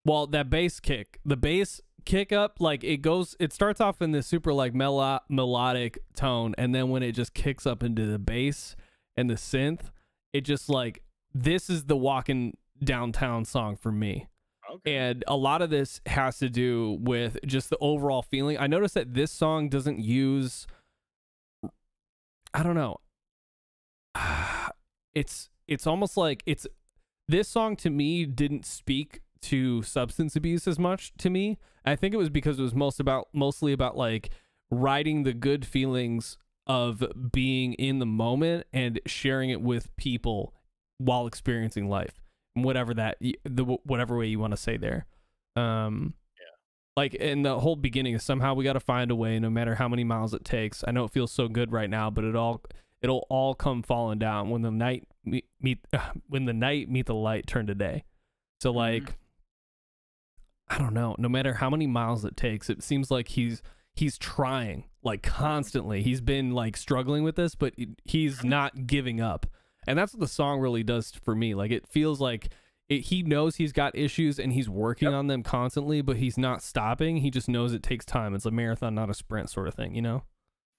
Well, that bass kick, the bass kick up, like it starts off in this super like melodic tone, and then when it just kicks up into the bass and the synth, it just like, this is the walking downtown song for me. Okay. And a lot of this has to do with just the overall feeling. I noticed that this song doesn't use, I don't know. It's almost like this song to me didn't speak to substance abuse as much to me. I think it was because it was mostly about like riding the good feelings of being in the moment and sharing it with people while experiencing life, whatever way you want to say there. Like in the whole beginning is somehow we got to find a way, no matter how many miles it takes. I know it feels so good right now, but it'll all come falling down when the night meet the light turn to day. So like, I don't know, no matter how many miles it takes, it seems like he's trying like constantly. He's been like struggling with this, but he's not giving up. And that's what the song really does for me. Like it feels like he knows he's got issues and he's working on them constantly, but he's not stopping. He just knows it takes time. It's a marathon, not a sprint sort of thing, you know?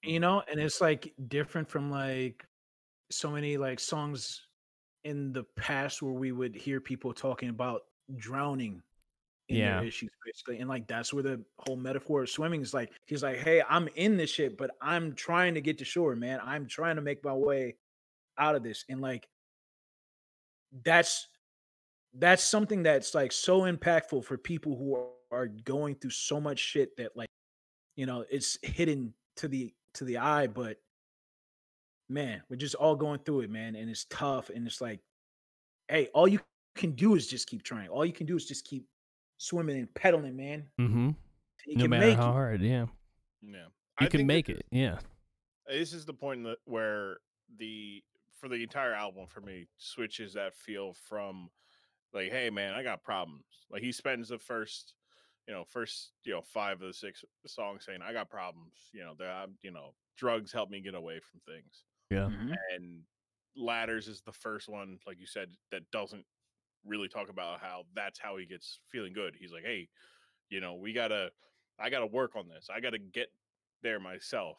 And it's like different from like so many like songs in the past where we would hear people talking about drowning in their issues, basically. And like that's where the whole metaphor of swimming is like, he's like, hey, I'm in this shit, but I'm trying to get to shore, man. I'm trying to make my way out of this. And like that's something that's like so impactful for people who are going through so much shit that like, it's hidden to the eye, but man, we're just all going through it, man. And it's tough. And it's like, hey, all you can do is just keep trying. All you can do is just keep swimming and pedaling, man. Mm-hmm. No matter how hard, yeah. You can make it, yeah. This is the point where for the entire album for me switches that feel from like, hey man, I got problems. Like he spends the first 5 of the 6 songs saying I got problems. Drugs help me get away from things. Yeah. Mm-hmm. And Ladders is the first one, like you said, that doesn't really talk about how that's how he gets feeling good. He's like, hey, I gotta work on this. I gotta get there myself.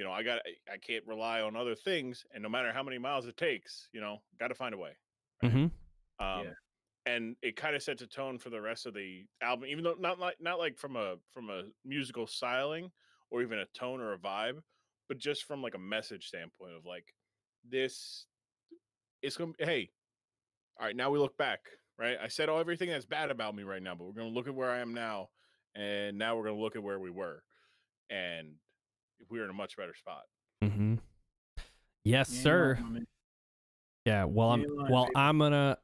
I can't rely on other things, and no matter how many miles it takes, got to find a way. Right? Mm-hmm. And it kind of sets a tone for the rest of the album, even though not like from a musical styling or even a tone or a vibe, but just from like a message standpoint of like this. It's gonna be, hey, all right, now we look back, right? I said everything that's bad about me right now, but we're gonna look at where I am now, and now we're gonna look at where we were, and we're in a much better spot. Mm-hmm. Yes, sir. Yeah. Well, I'm gonna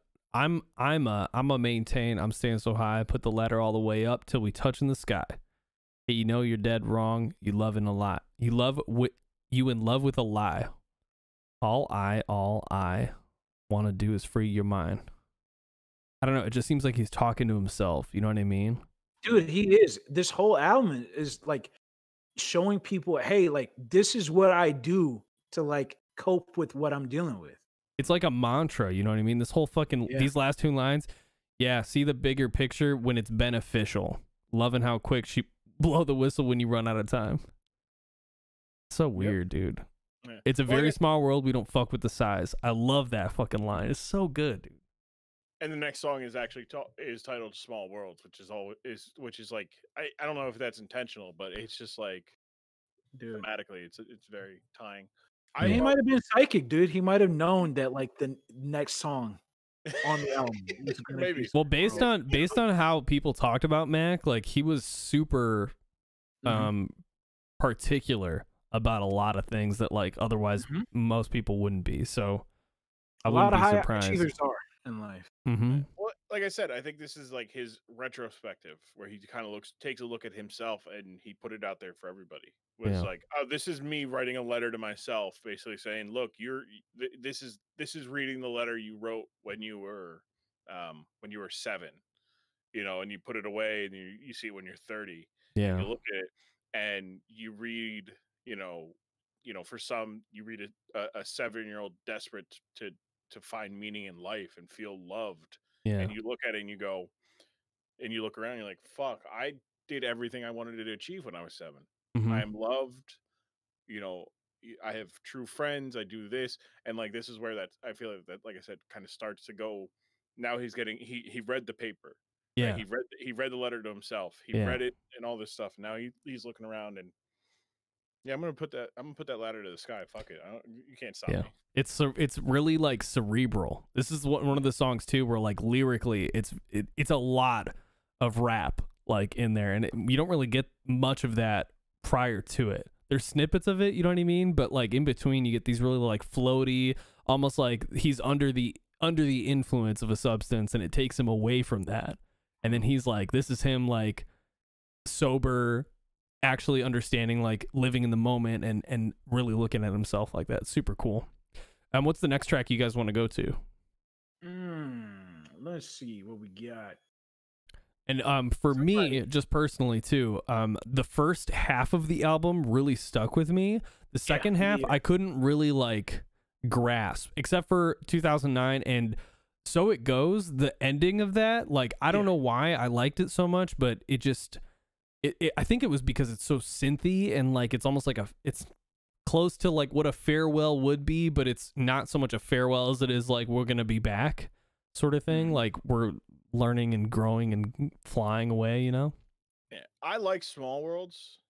maintain. I'm staying so high. I put the ladder all the way up till we touch in the sky. Hey, you're dead wrong. You love in a lot. You in love with a lie. All I want to do is free your mind. I don't know. It just seems like he's talking to himself. You know what I mean? Dude, he is. This whole album is like showing people, hey, like this is what I do to like cope with what I'm dealing with. It's like a mantra. You know what I mean? This whole fucking, these last 2 lines. Yeah. See the bigger picture when it's beneficial. Loving how quick she blow the whistle when you run out of time. So weird, dude. Yeah. It's a Well, very small world. We don't fuck with the size. I love that fucking line. It's so good, dude. And the next song is actually is titled "Small Worlds," which is like I don't know if that's intentional, but it's just like Dude. thematically, it's very tying. He might have been psychic, dude. He might have known that like the next song on the album was gonna Maybe. be Well, based on how people talked about Mac, like he was super particular about a lot of things that like otherwise most people wouldn't be. So I wouldn't be surprised. A lot of high achievers are in life. Well, like I said, I think this is like his retrospective where he kind of takes a look at himself and he put it out there for everybody. Like, oh, this is me writing a letter to myself, basically saying, look, this is reading the letter you wrote when you were 7, and you put it away and you see it when you're 30. Yeah. And you look at it and you read, for some, you read a 7-year-old desperate to find meaning in life and feel loved. Yeah. And you look at it and you go, and you look around, and you're like, fuck, I did everything I wanted to achieve when I was 7. I am loved, I have true friends, I do this. And like, this is where I feel that, like I said, kind of starts to go. Now he's getting, he read the paper. Yeah. Right? He read the letter to himself. He read it and all this stuff. Now he's looking around and I'm gonna put that ladder to the sky. Fuck it. You can't stop me. It's really like cerebral. This is one of the songs too, where like lyrically, it's a lot of rap like in there, and you don't really get much of that prior to it. There's snippets of it, you know what I mean? But like in between, you get these really like floaty, almost like he's under the influence of a substance, and it takes him away from that. And then he's like, this is him like sober, actually understanding, like living in the moment and really looking at himself like that. Super cool. What's the next track you guys want to go to? Let's see what we got. And for me, just personally too, the first half of the album really stuck with me. The second half, I couldn't really like grasp, except for 2009 and So It Goes. The ending of that, like, I don't know why I liked it so much, but it just, I think it was because it's so synthy and like it's almost like it's close to like what a farewell would be, but it's not so much a farewell as it is like we're gonna be back sort of thing. Like we're learning and growing and flying away, Yeah, I like Small Worlds.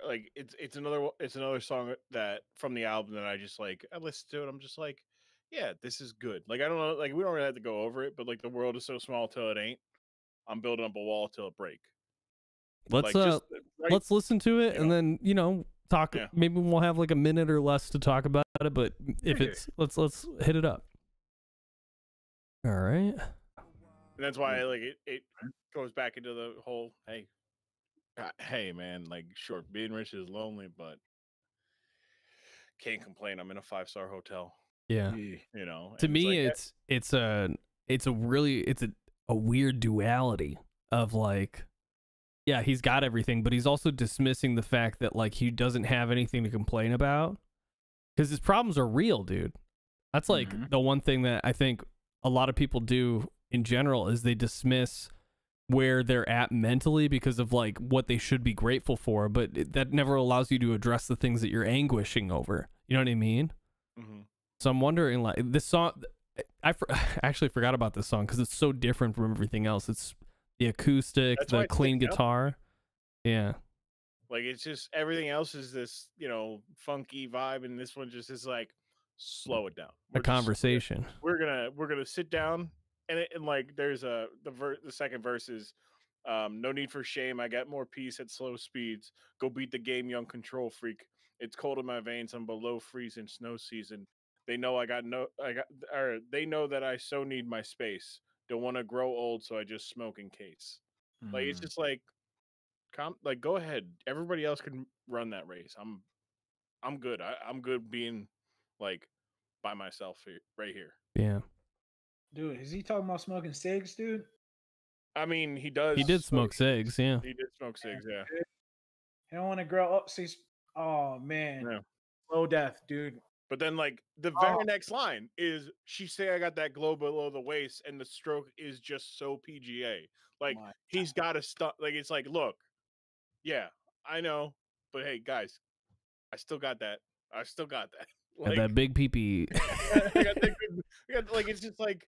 Like it's another song that from the album that I just like. I listen to it. I'm just like, yeah, this is good. Like I don't know, like we don't really have to go over it, but like the world is so small till it ain't. I'm building up a wall till it break. Let's let's listen to it and then talk. Yeah. Maybe we'll have like a minute or less to talk about it. But if it's let's hit it up. All right. And that's why like it goes back into the whole hey man, like sure, being rich is lonely, but can't complain. I'm in a 5-star hotel. Yeah. To me, it's a weird duality of like, yeah, he's got everything, but he's also dismissing the fact that like he doesn't have anything to complain about because his problems are real, dude. That's like the one thing that I think a lot of people do in general is they dismiss where they're at mentally because of like what they should be grateful for, but that never allows you to address the things that you're anguishing over. You know what I mean? So I'm wondering, like, this song, I actually forgot about this song because it's so different from everything else. It's the acoustic, the clean guitar. Yeah. Like, it's just, everything else is this, funky vibe, and this one just is like, slow it down. A conversation. We're gonna sit down, and like, there's the second verse is, no need for shame. I got more peace at slow speeds. Go beat the game, young control freak. It's cold in my veins. I'm below freezing snow season. They know they know that I so need my space. Don't want to grow old, so I just smoke in case. Like it's just like, go ahead. Everybody else can run that race. I'm good. I'm good being like by myself right here. Yeah. Dude, is he talking about smoking cigs, dude? I mean, he does. He did smoke cigs, yeah. He did smoke cigs, yeah. He don't want to grow up. Oh man, slow death, dude. But then, like the very next line is, "She say I got that glow below the waist, and the stroke is just so PGA." Like he's got to stop. Like it's like, look, yeah, I know, but hey, guys, I still got that. I still got that. Got that big pee-pee. Like it's just like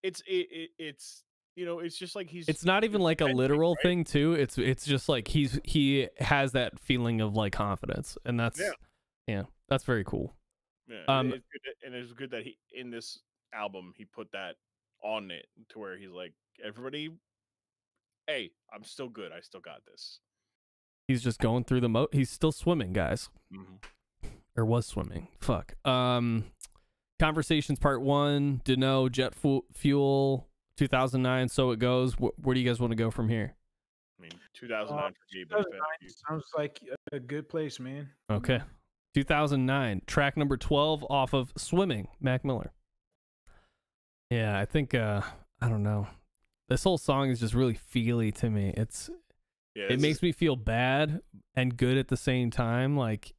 it's it's just like he's. It's not even like a literal thing too. It's just like he has that feeling of like confidence, and that's that's very cool. Yeah, it's good and it's good that he in this album he put that on it to where he's like, everybody, hey, I'm still good. I still got this. He's just going through the he's still swimming, guys. Or was swimming. Fuck. Conversations Part 1, Deno, Jet Fuel, 2009, So It Goes. Where do you guys want to go from here? I mean, 2009 for me, but 2009 sounds like a good place, man. Okay. 2009, track number 12 off of Swimming, Mac Miller. Yeah, I think, I don't know. This whole song is just really feely to me. It makes me feel bad and good at the same time. Like,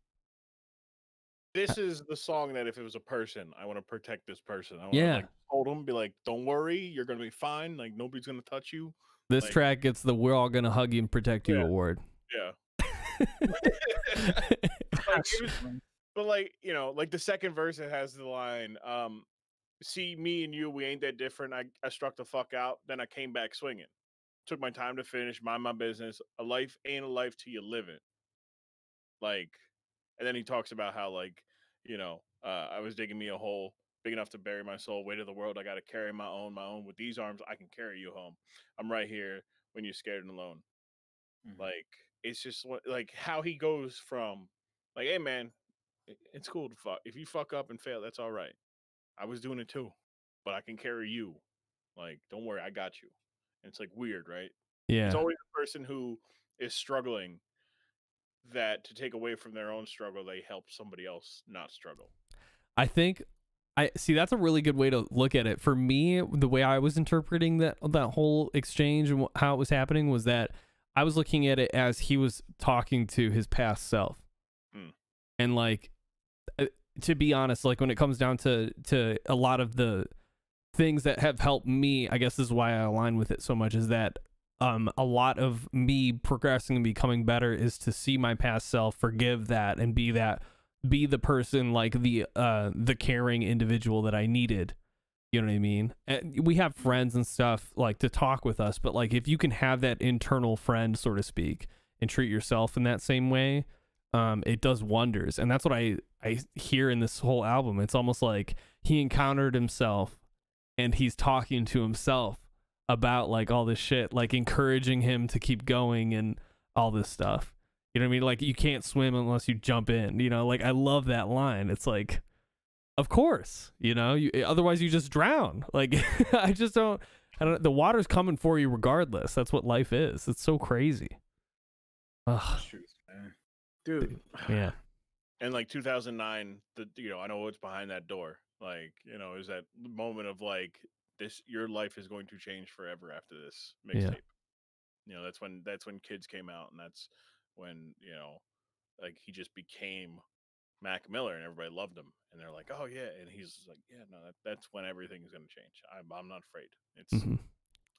this is the song that if it was a person, I want to protect this person. I want to like hold him, be like, don't worry, you're going to be fine. Like, nobody's going to touch you. This like, track gets the We're All Gonna Hug You and Protect You award. Yeah. But like, you know, like the second verse, it has the line, see me and you, we ain't that different. I struck the fuck out. Then I came back swinging. Took my time to finish, mind my business. A life ain't a life till you live it. Like, and then he talks about how, like, you know, I was digging me a hole big enough to bury my soul. Weight of the world, I got to carry my own. With these arms, I can carry you home. I'm right here when you're scared and alone. Like, it's just like how he goes from, like, hey man, it's cool to fuck. If you fuck up and fail, that's all right. I was doing it too, but I can carry you. Like, don't worry, I got you. And it's like weird, right? Yeah. It's always the person who is struggling that to take away from their own struggle, they help somebody else not struggle. I think I see that's a really good way to look at it. For me, the way I was interpreting that whole exchange and how it was happening was that I was looking at it as he was talking to his past self. And like, to be honest, like when it comes down to a lot of the things that have helped me, I guess this is why I align with it so much, is that a lot of me progressing and becoming better is to see my past self, forgive that, and be the person, like the caring individual that I needed. You know what I mean? And we have friends and stuff like to talk with us, but like if you can have that internal friend, so to speak, and treat yourself in that same way, it does wonders. And that's what I hear in this whole album. It's almost like he encountered himself and he's talking to himself about like all this shit, like encouraging him to keep going and all this stuff. You know what I mean? Like, you can't swim unless you jump in, you know? Like, I love that line. It's like, of course, you know, otherwise you just drown. Like, I don't, the water's coming for you regardless. That's what life is. It's so crazy. Ugh. Dude. Yeah. And like 2009, you know, I know what's behind that door. Like, you know, is that moment of like, your life is going to change forever after this mixtape. You know, that's when Kids came out, and that's when, you know, like he just became Mac Miller and everybody loved him, and they're like, oh yeah, and he's like, yeah, no, that's when everything is going to change. I'm not afraid. It's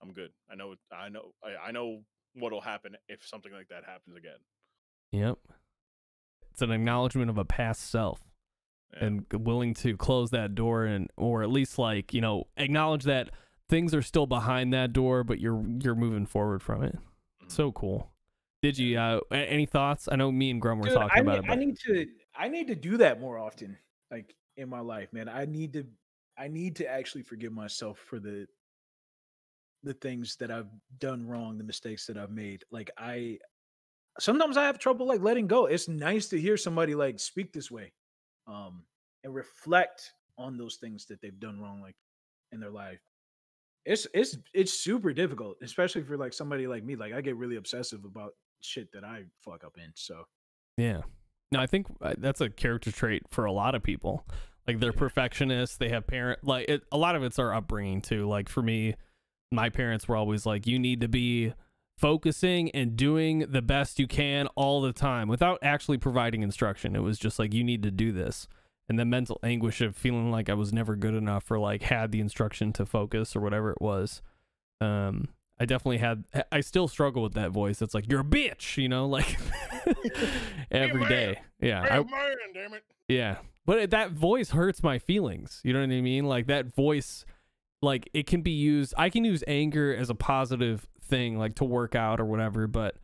I'm good. I know what'll happen if something like that happens again. Yep. It's an acknowledgement of a past self. And willing to close that door, and or at least, like, you know, acknowledge that things are still behind that door, but you're moving forward from it. So cool. Did you any thoughts? I know me and Grum were talking about it. But I need to do that more often, like in my life, man. I need to actually forgive myself for the things that I've done wrong, the mistakes that I've made. Like, sometimes I have trouble like letting go. It's nice to hear somebody like speak this way. And reflect on those things that they've done wrong, like in their life. It's super difficult, especially for like somebody like me. Like, I get really obsessive about shit that I fuck up in. So yeah, no, I think that's a character trait for a lot of people. Like, they're perfectionists. They have a lot of it's our upbringing too. Like, for me, my parents were always like, you need to be focusing and doing the best you can all the time without actually providing instruction. It was just like, you need to do this. And the mental anguish of feeling like I was never good enough or like had the instruction to focus or whatever it was. I definitely I still struggle with that voice. It's like, you're a bitch, you know, like every day. Yeah. Man, damn it. Yeah. But that voice hurts my feelings. You know what I mean? Like that voice, like it can be used. I can use anger as a positive thing, like to work out or whatever. But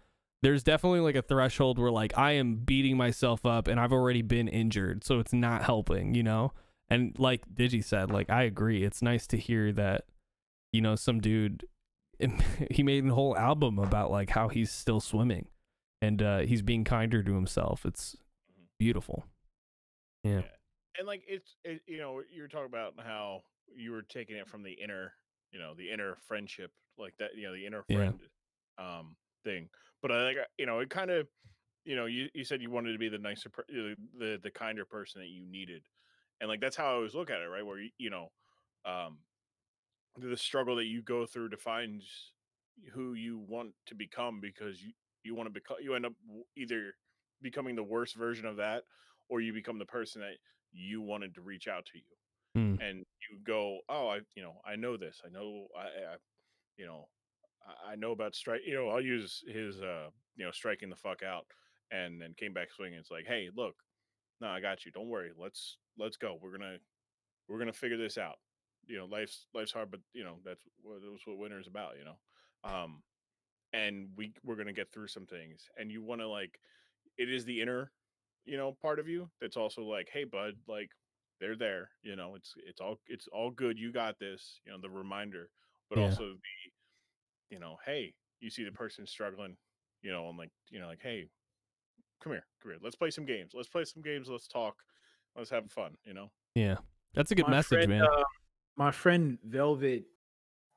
there's definitely like a threshold where like I am beating myself up and I've already been injured. So it's not helping, you know? And like Digi said, like, I agree. It's nice to hear that, you know, some dude, he made a whole album about like how he's still swimming and he's being kinder to himself. It's beautiful. Yeah. And like you know, you're talking about how you were taking it from the inner, you know, the inner friendship, like that, you know, the inner friend thing. But I like, you know, it kind of, you know, you said you wanted to be the nicer the kinder person that you needed. And like that's how I always look at it, right? Where you know, um the struggle that you go through to find who you want to become, because you want to become, you end up either becoming the worst version of that, or you become the person that you wanted to reach out to you. Mm. And you go, oh, you know, I know this, I know, you know, I know about strike, you know, I'll use his you know, striking the fuck out, and then came back swinging. It's like, hey, look, no, I got you, don't worry, let's go, we're gonna figure this out. You know, life's hard, but you know that's what winter is about. You know, and we're gonna get through some things. And you want to like, it is the inner, you know, part of you that's also like, hey, bud, like they're there. You know, it's all good. You got this. You know, the reminder, but Yeah. also the, you know, hey, you see the person struggling. You know, I'm like, you know, like, hey, come here. Let's play some games. Let's talk. Let's have fun. You know. Yeah. That's a good My message, friend, man. My friend Velvet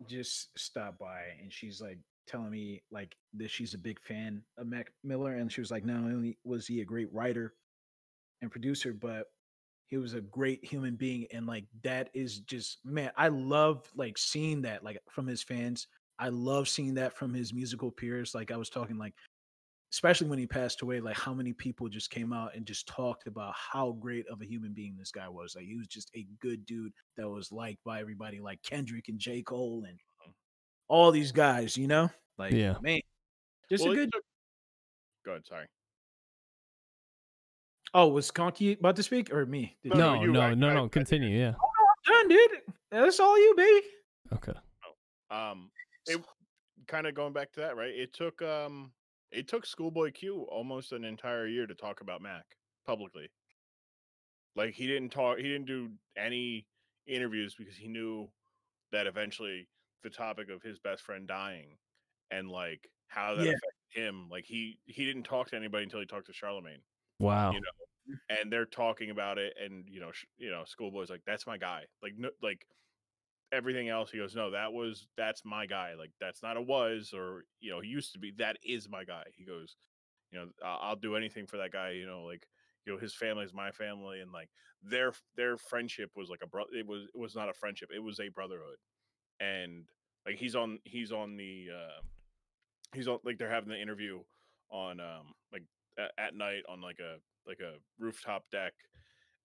just stopped by, and she's like telling me like that she's a big fan of Mac Miller, and she was like, not only was he a great writer and producer, but he was a great human being. And like that is just, man, I love like seeing that like from his fans. I love seeing that from his musical peers. Like I was talking like, especially when he passed away, like how many people just came out and just talked about how great of a human being this guy was. Like he was just a good dude that was liked by everybody, like Kendrick and J. Cole and all these guys, you know? Like, Yeah. man, just Well, a good. go ahead. Sorry. Oh, was Conky about to speak or me? No, no, you, no. Continue. Yeah. I'm done, dude. That's all you, baby. Okay. It kind of going back to that, right? It took Schoolboy Q almost an entire year to talk about Mac publicly. Like he didn't do any interviews because he knew that eventually the topic of his best friend dying and like how that affected him, like he didn't talk to anybody until he talked to Charlemagne. Wow. You know, and they're talking about it, and you know, Schoolboy's like, that's my guy. Like, no, like everything else, he goes, no, that's my guy. Like, that's not a was, or you know, he used to be. That is my guy. He goes, you know, I'll do anything for that guy. You know, like, you know, his family is my family, and like their friendship was like a bro. It was not a friendship. It was a brotherhood, and like he's on like they're having the interview on like at night on like a rooftop deck,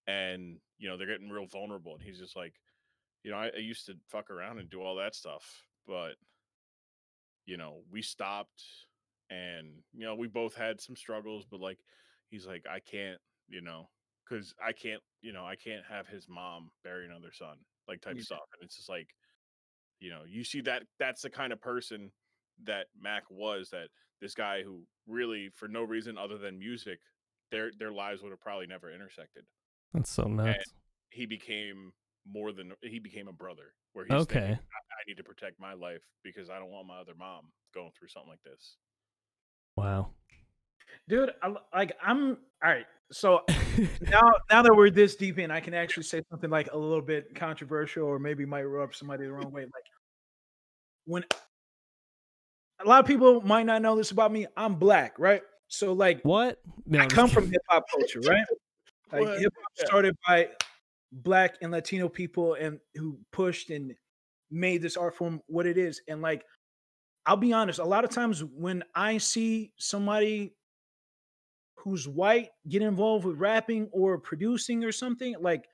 and you know they're getting real vulnerable, and he's just like, you know, I used to fuck around and do all that stuff, but you know we stopped, and you know we both had some struggles, but like he's like, I can't, you know, because I can't, you know, I can't have his mom bury another son, like type stuff. And it's just like, you know, you see that that's the kind of person that Mac was, that this guy who really for no reason other than music, their lives would have probably never intersected. That's so And nuts. he became he became a brother, where he's thinking, I need to protect my life because I don't want my other mom going through something like this. Wow. Dude, I'm all right. So now that we're this deep in, I can actually say something like a little bit controversial, or maybe might rub somebody the wrong way. Like when a lot of people might not know this about me, I'm black, right? So like, What? No, I come from hip hop culture, right? Like hip hop started by black and Latino people, and who pushed and made this art form what it is. And like, I'll be honest, a lot of times when I see somebody who's white get involved with rapping or producing or something, like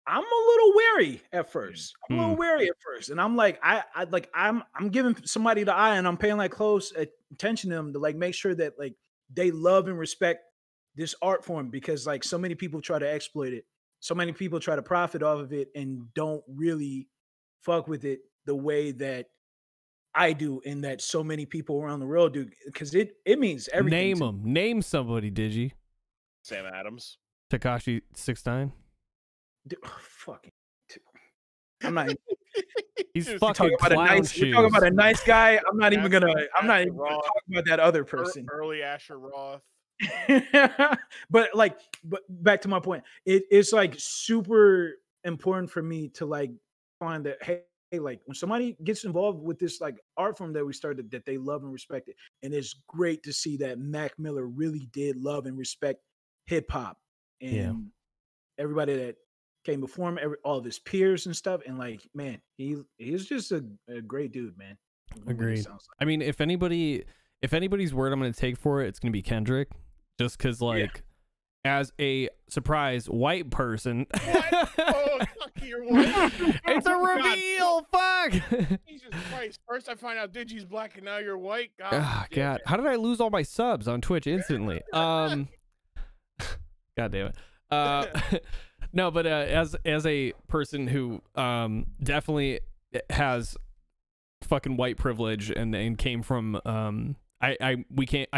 I'm a little wary at first. I'm a little wary at first, and I'm like, I'm giving somebody the eye, and I'm paying like close attention to them to like make sure that like they love and respect this art form, because like so many people try to exploit it, so many people try to profit off of it, and don't really fuck with it the way that I do, and that so many people around the world do, because it means everything. Name them. Name somebody, Digi. Sam Adams. Tekashi 6ix9ine. Fucking. I'm not. He's fucking clown shoes. We're talking about a nice guy. I'm not even gonna talk about that other person. Early Asher Roth. but back to my point. It's like super important for me to like find that, hey, like when somebody gets involved with this like art form that we started, that they love and respect it. And it's great to see that Mac Miller really did love and respect hip hop, and everybody that came before him, all of his peers and stuff. And like, man, he's just a great dude, man. Agreed. Like. I mean, if anybody's word I'm going to take for it, it's going to be Kendrick, just because like as a surprise white person. What? Oh, you're white. It's a reveal. Fuck. Jesus Christ. First I find out Digi's black and now you're white. God. Oh, God. How did I lose all my subs on Twitch instantly? God damn it. No, but as a person who definitely has fucking white privilege and came from I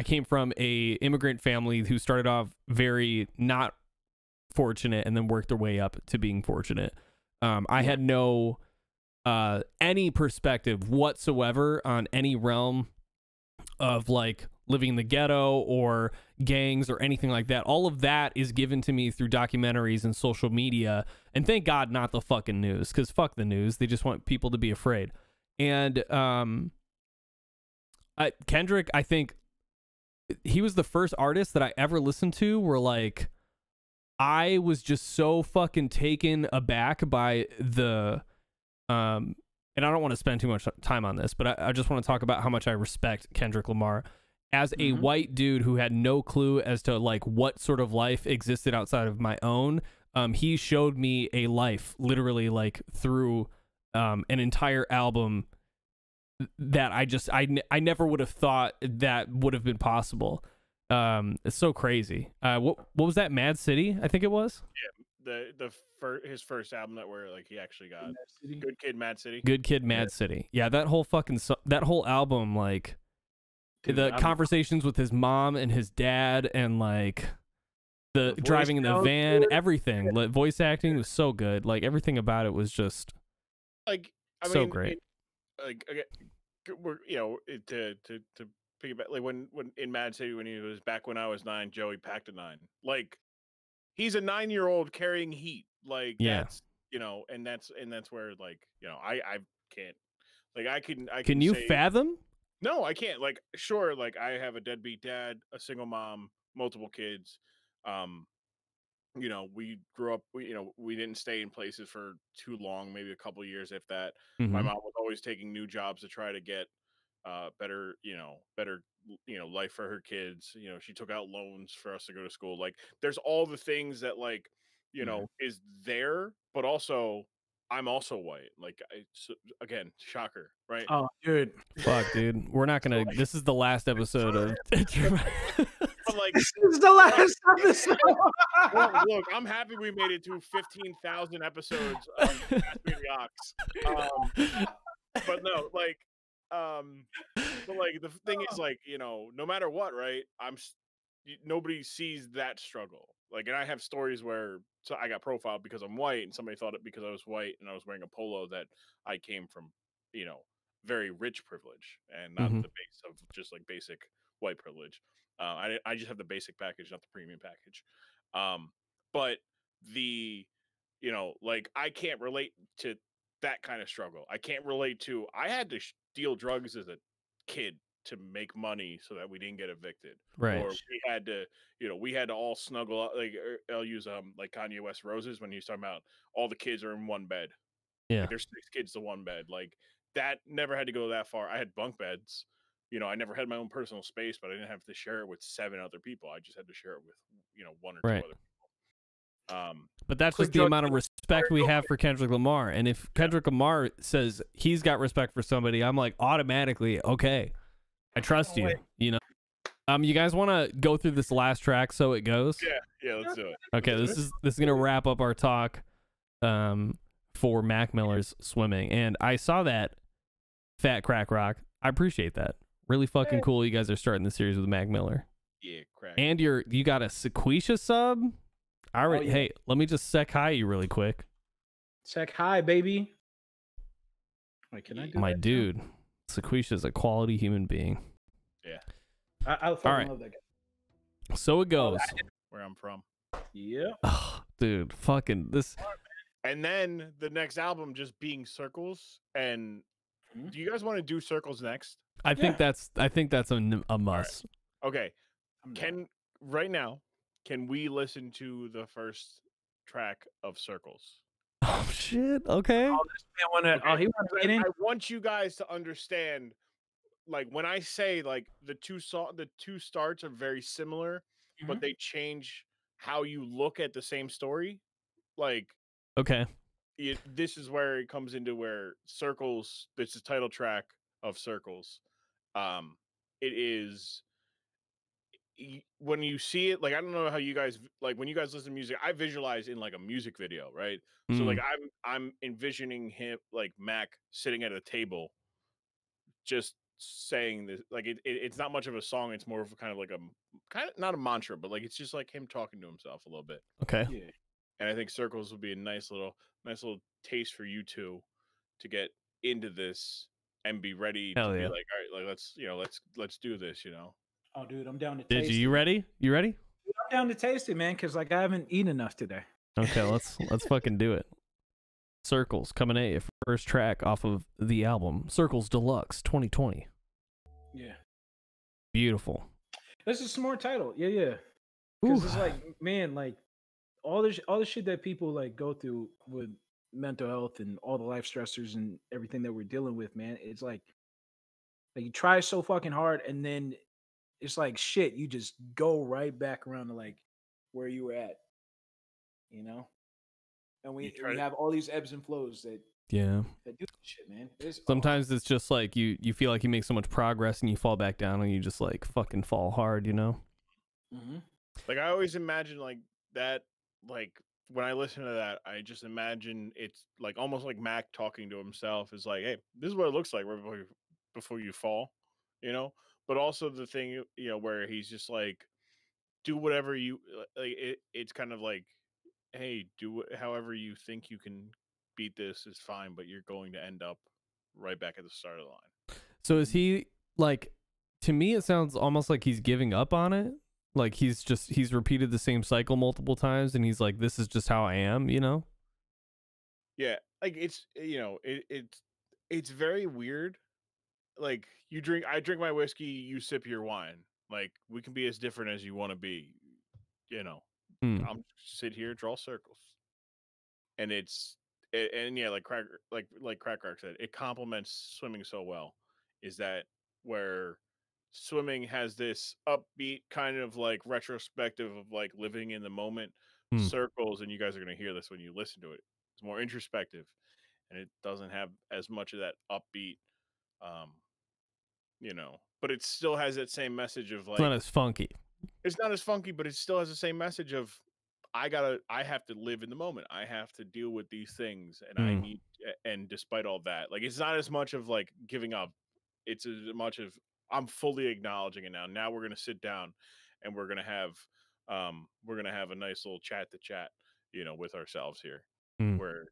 came from a immigrant family who started off very not fortunate and then worked their way up to being fortunate. I had no any perspective whatsoever on any realm of like living in the ghetto or gangs or anything like that. All of that is given to me through documentaries and social media, and thank God not the fucking news, because fuck the news. They just want people to be afraid. And Kendrick, I think he was the first artist that I ever listened to where like I was just so fucking taken aback by the and I don't want to spend too much time on this, but I just want to talk about how much I respect Kendrick Lamar as a white dude who had no clue as to like what sort of life existed outside of my own. He showed me a life literally like through an entire album that I never would have thought that would have been possible. It's so crazy. What was that? Mad City, I think it was. Yeah, his first album that where like he actually got Good Kid, Mad City. Good Kid, Mad City. Yeah, that whole album, like the conversations with his mom and his dad, and like the driving in the van, everything. Like, voice acting was so good. Like everything about it was just like so great. Like we're to piggyback, like when in Mad City when he was back when I was 9, Joey packed a 9. Like he's a 9-year-old carrying heat. Like that's and that's where like I can't, like I can you say, fathom? No, I can't. Like sure, like I have a deadbeat dad, a single mom, multiple kids. We grew up, we didn't stay in places for too long, maybe a couple years, if that. My mom was always taking new jobs to try to get better life for her kids. She took out loans for us to go to school. Like there's all the things that like, is there, but also I'm also white. Like again, shocker, right? Oh, dude. Fuck, dude. We're not gonna. This is the last episode of. But like, this is the last episode. Look, I'm happy we made it to 15,000 episodes of Ask Me the Ox. But no, like, but like the thing is, like, no matter what, right? Nobody sees that struggle. Like, and I have stories where I got profiled because I'm white, and somebody thought it because I was white and I was wearing a polo that I came from, very rich privilege and not the base of just like basic white privilege. I just have the basic package, not the premium package. But the, like I can't relate to that kind of struggle. I can't relate to, I had to deal drugs as a kid to make money so that we didn't get evicted. Right. Or we had to all snuggle up. Like I'll use like Kanye West Roses when he's talking about all the kids are in one bed. Yeah. Like, there's 6 kids to one bed. Like that never had to go that far. I had bunk beds. I never had my own personal space, but I didn't have to share it with 7 other people. I just had to share it with, 1 or 2 other people. But that's Quick just the drug amount of deal. respect we have for Kendrick Lamar. And if Kendrick Lamar says he's got respect for somebody, I'm like automatically, okay, I trust you. You know. You guys want to go through this last track so it goes? Yeah, let's do it. Okay, this is gonna wrap up our talk for Mac Miller's Swimming. And I saw that Fat Crack Rock. I appreciate that. Really fucking cool. You guys are starting the series with Mac Miller. Yeah, crack. And you got a Sequisha sub. All right, Oh, yeah. hey, let me just sec hi you really quick. Sec hi, baby. Wait, can I do My that? dude, Sequisha's a quality human being. Yeah, I fucking All right. love that guy. So it goes. where I'm from. Yeah. Oh, dude, fucking this. And then the next album just being Circles. And do you guys want to do Circles next? I think that's a must. Okay. I'm down. Right now, can we listen to the first track of Circles? Oh shit. Okay. Oh, this man wanna. He wants to get in. I want you guys to understand, like when I say like the two starts are very similar, but they change how you look at the same story. Like, Okay. this is where it comes into where Circles. This is title track of Circles. It is when you see it, like I don't know how you guys like when you guys listen to music. I visualize in like a music video, right? So like I'm envisioning him like Mac sitting at a table, just saying this. Like it's not much of a song. It's more of a kind of like a kind of not a mantra, but like it's just like him talking to himself a little bit. Okay. Yeah. And I think Circles would be a nice little taste for you two to get into this and be ready to be like, all right, like let's do this, you know. Oh, dude, I'm down to Did taste you ready? You ready? it. I'm down to taste it, man, because like I haven't eaten enough today. Okay, let's fucking do it. Circles coming at you. First track off of the album Circles Deluxe 2020. Yeah. Beautiful. This is a smart title. Yeah. Because it's like, man, like all the shit that people like go through with mental health and all the life stressors and everything that we're dealing with, man. It's like you try so fucking hard and then it's like shit, you just go right back around to like where you were at, you know? And we have all these ebbs and flows that do this shit, man. Sometimes it's just like you feel like you make so much progress and you fall back down and you just like fucking fall hard, you know? Like I always imagine like that, like when I listen to that, I just imagine it's like almost like Mac talking to himself is like, hey, this is what it looks like right before you fall, you know? But also the thing, you know, where he's just like, do whatever you like. It's kind of like, hey, however you think you can beat this is fine, but you're going to end up right back at the start of the line. So is he like? To me, it sounds almost like he's giving up on it. Like he's repeated the same cycle multiple times, and he's like, "This is just how I am," you know? Yeah, like it's it's very weird. Like I drink my whiskey, you sip your wine. Like we can be as different as you want to be, you know. I'm sit here, draw circles, and yeah, like Crack Rock said, it complements Swimming so well. Is that where Swimming has this upbeat kind of like retrospective of like living in the moment. Circles, and you guys are going to hear this when you listen to it. It's more introspective, and it doesn't have as much of that upbeat, you know. But it still has that same message of like It's not as funky. It's not as funky, but it still has the same message of I have to live in the moment. I have to deal with these things, and and despite all that, like it's not as much of like giving up. It's as much of I'm fully acknowledging it now. Now we're gonna sit down, and we're gonna have a nice little chat, you know, with ourselves here. Where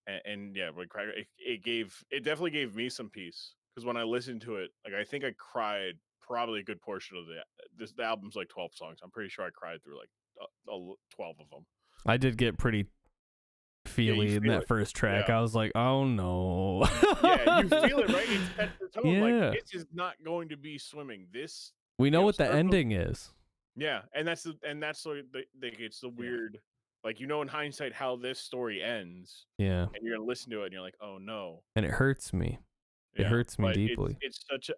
and yeah, like it definitely gave me some peace because when I listened to it, like I think I cried probably a good portion of the album's like 12 songs. I'm pretty sure I cried through like 12 of them. I did get pretty feely in that first track. Yeah. I was like, oh no. Yeah, you feel it, right? It's set the tone. Yeah. Like this is not going to be Swimming. This we know what the ending is. Yeah, and that's sort of it's the weird, like, you know, in hindsight how this story ends. Yeah. And you're gonna listen to it and you're like, oh no. And it hurts me. It hurts me deeply. It's such a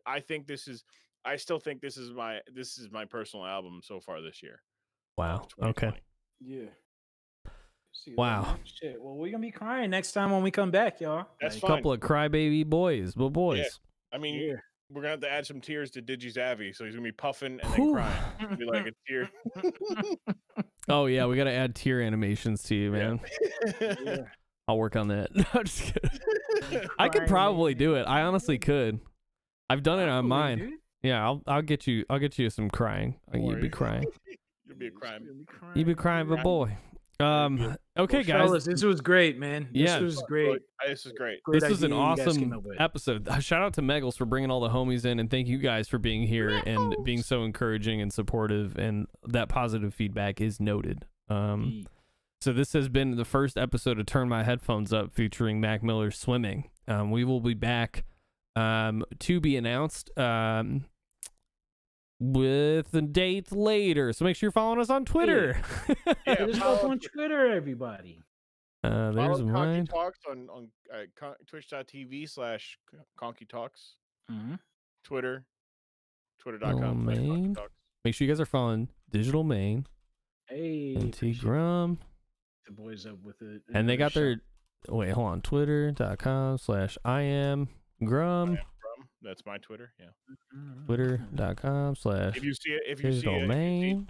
I still think this is my personal album so far this year. Wow. Okay. Yeah. See Wow. that. Shit. Well, we're gonna be crying next time when we come back, y'all. That's A fine. couple of crybaby boys, but boys. I mean, Yeah. we're gonna have to add some tears to Digi's Avi, so he's gonna be puffing and Whew. then crying. It'll be like a tear. Oh yeah, we gotta add tear animations to you, man. Yeah. I'll work on that. No, I'm just kidding. I could probably do it. I honestly could. I've done it on mine. Dude. Yeah, I'll get you. I'll get you some crying. You'll be crying. You'll be a crime. You'll be crying, but boy. Okay, Well, guys. fellas, this was great, man. Yeah. This was great. This is great. Great This was an idea you guys came awesome up with. episode. Shout out to Meggles for bringing all the homies in, and thank you guys for being here and being so encouraging and supportive. And that positive feedback is noted. So this has been the first episode of Turn My Headphones Up featuring Mac Miller swimming. We will be back to be announced with the date later. So make sure you're following us on Twitter. Hit us up on Twitter, everybody. There's Follow mine. KonkyTalks on twitch.tv/KonkyTalks. Mm-hmm. Twitter, Maine. twitter.com/KonkyTalks. Make sure you guys are following DigitalMayne Hey, and TGrumm. the boys up with it. And they got their wait, hold on. Twitter.com/IamGrumm. That's my Twitter. Yeah. Twitter.com/ If you see it, if you see an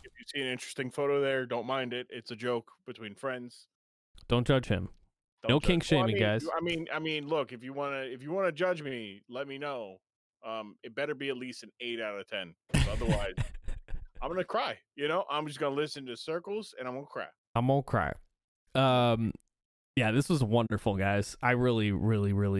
interesting photo there, don't mind it. It's a joke between friends. Don't judge him. No kink shaming, guys. I mean, look, if you wanna judge me, let me know. It better be at least an 8 out of 10. Otherwise, I'm gonna cry. You know, I'm just gonna listen to circles and I'm gonna cry. I'm gonna cry. Yeah, this was wonderful, guys. I really, really, really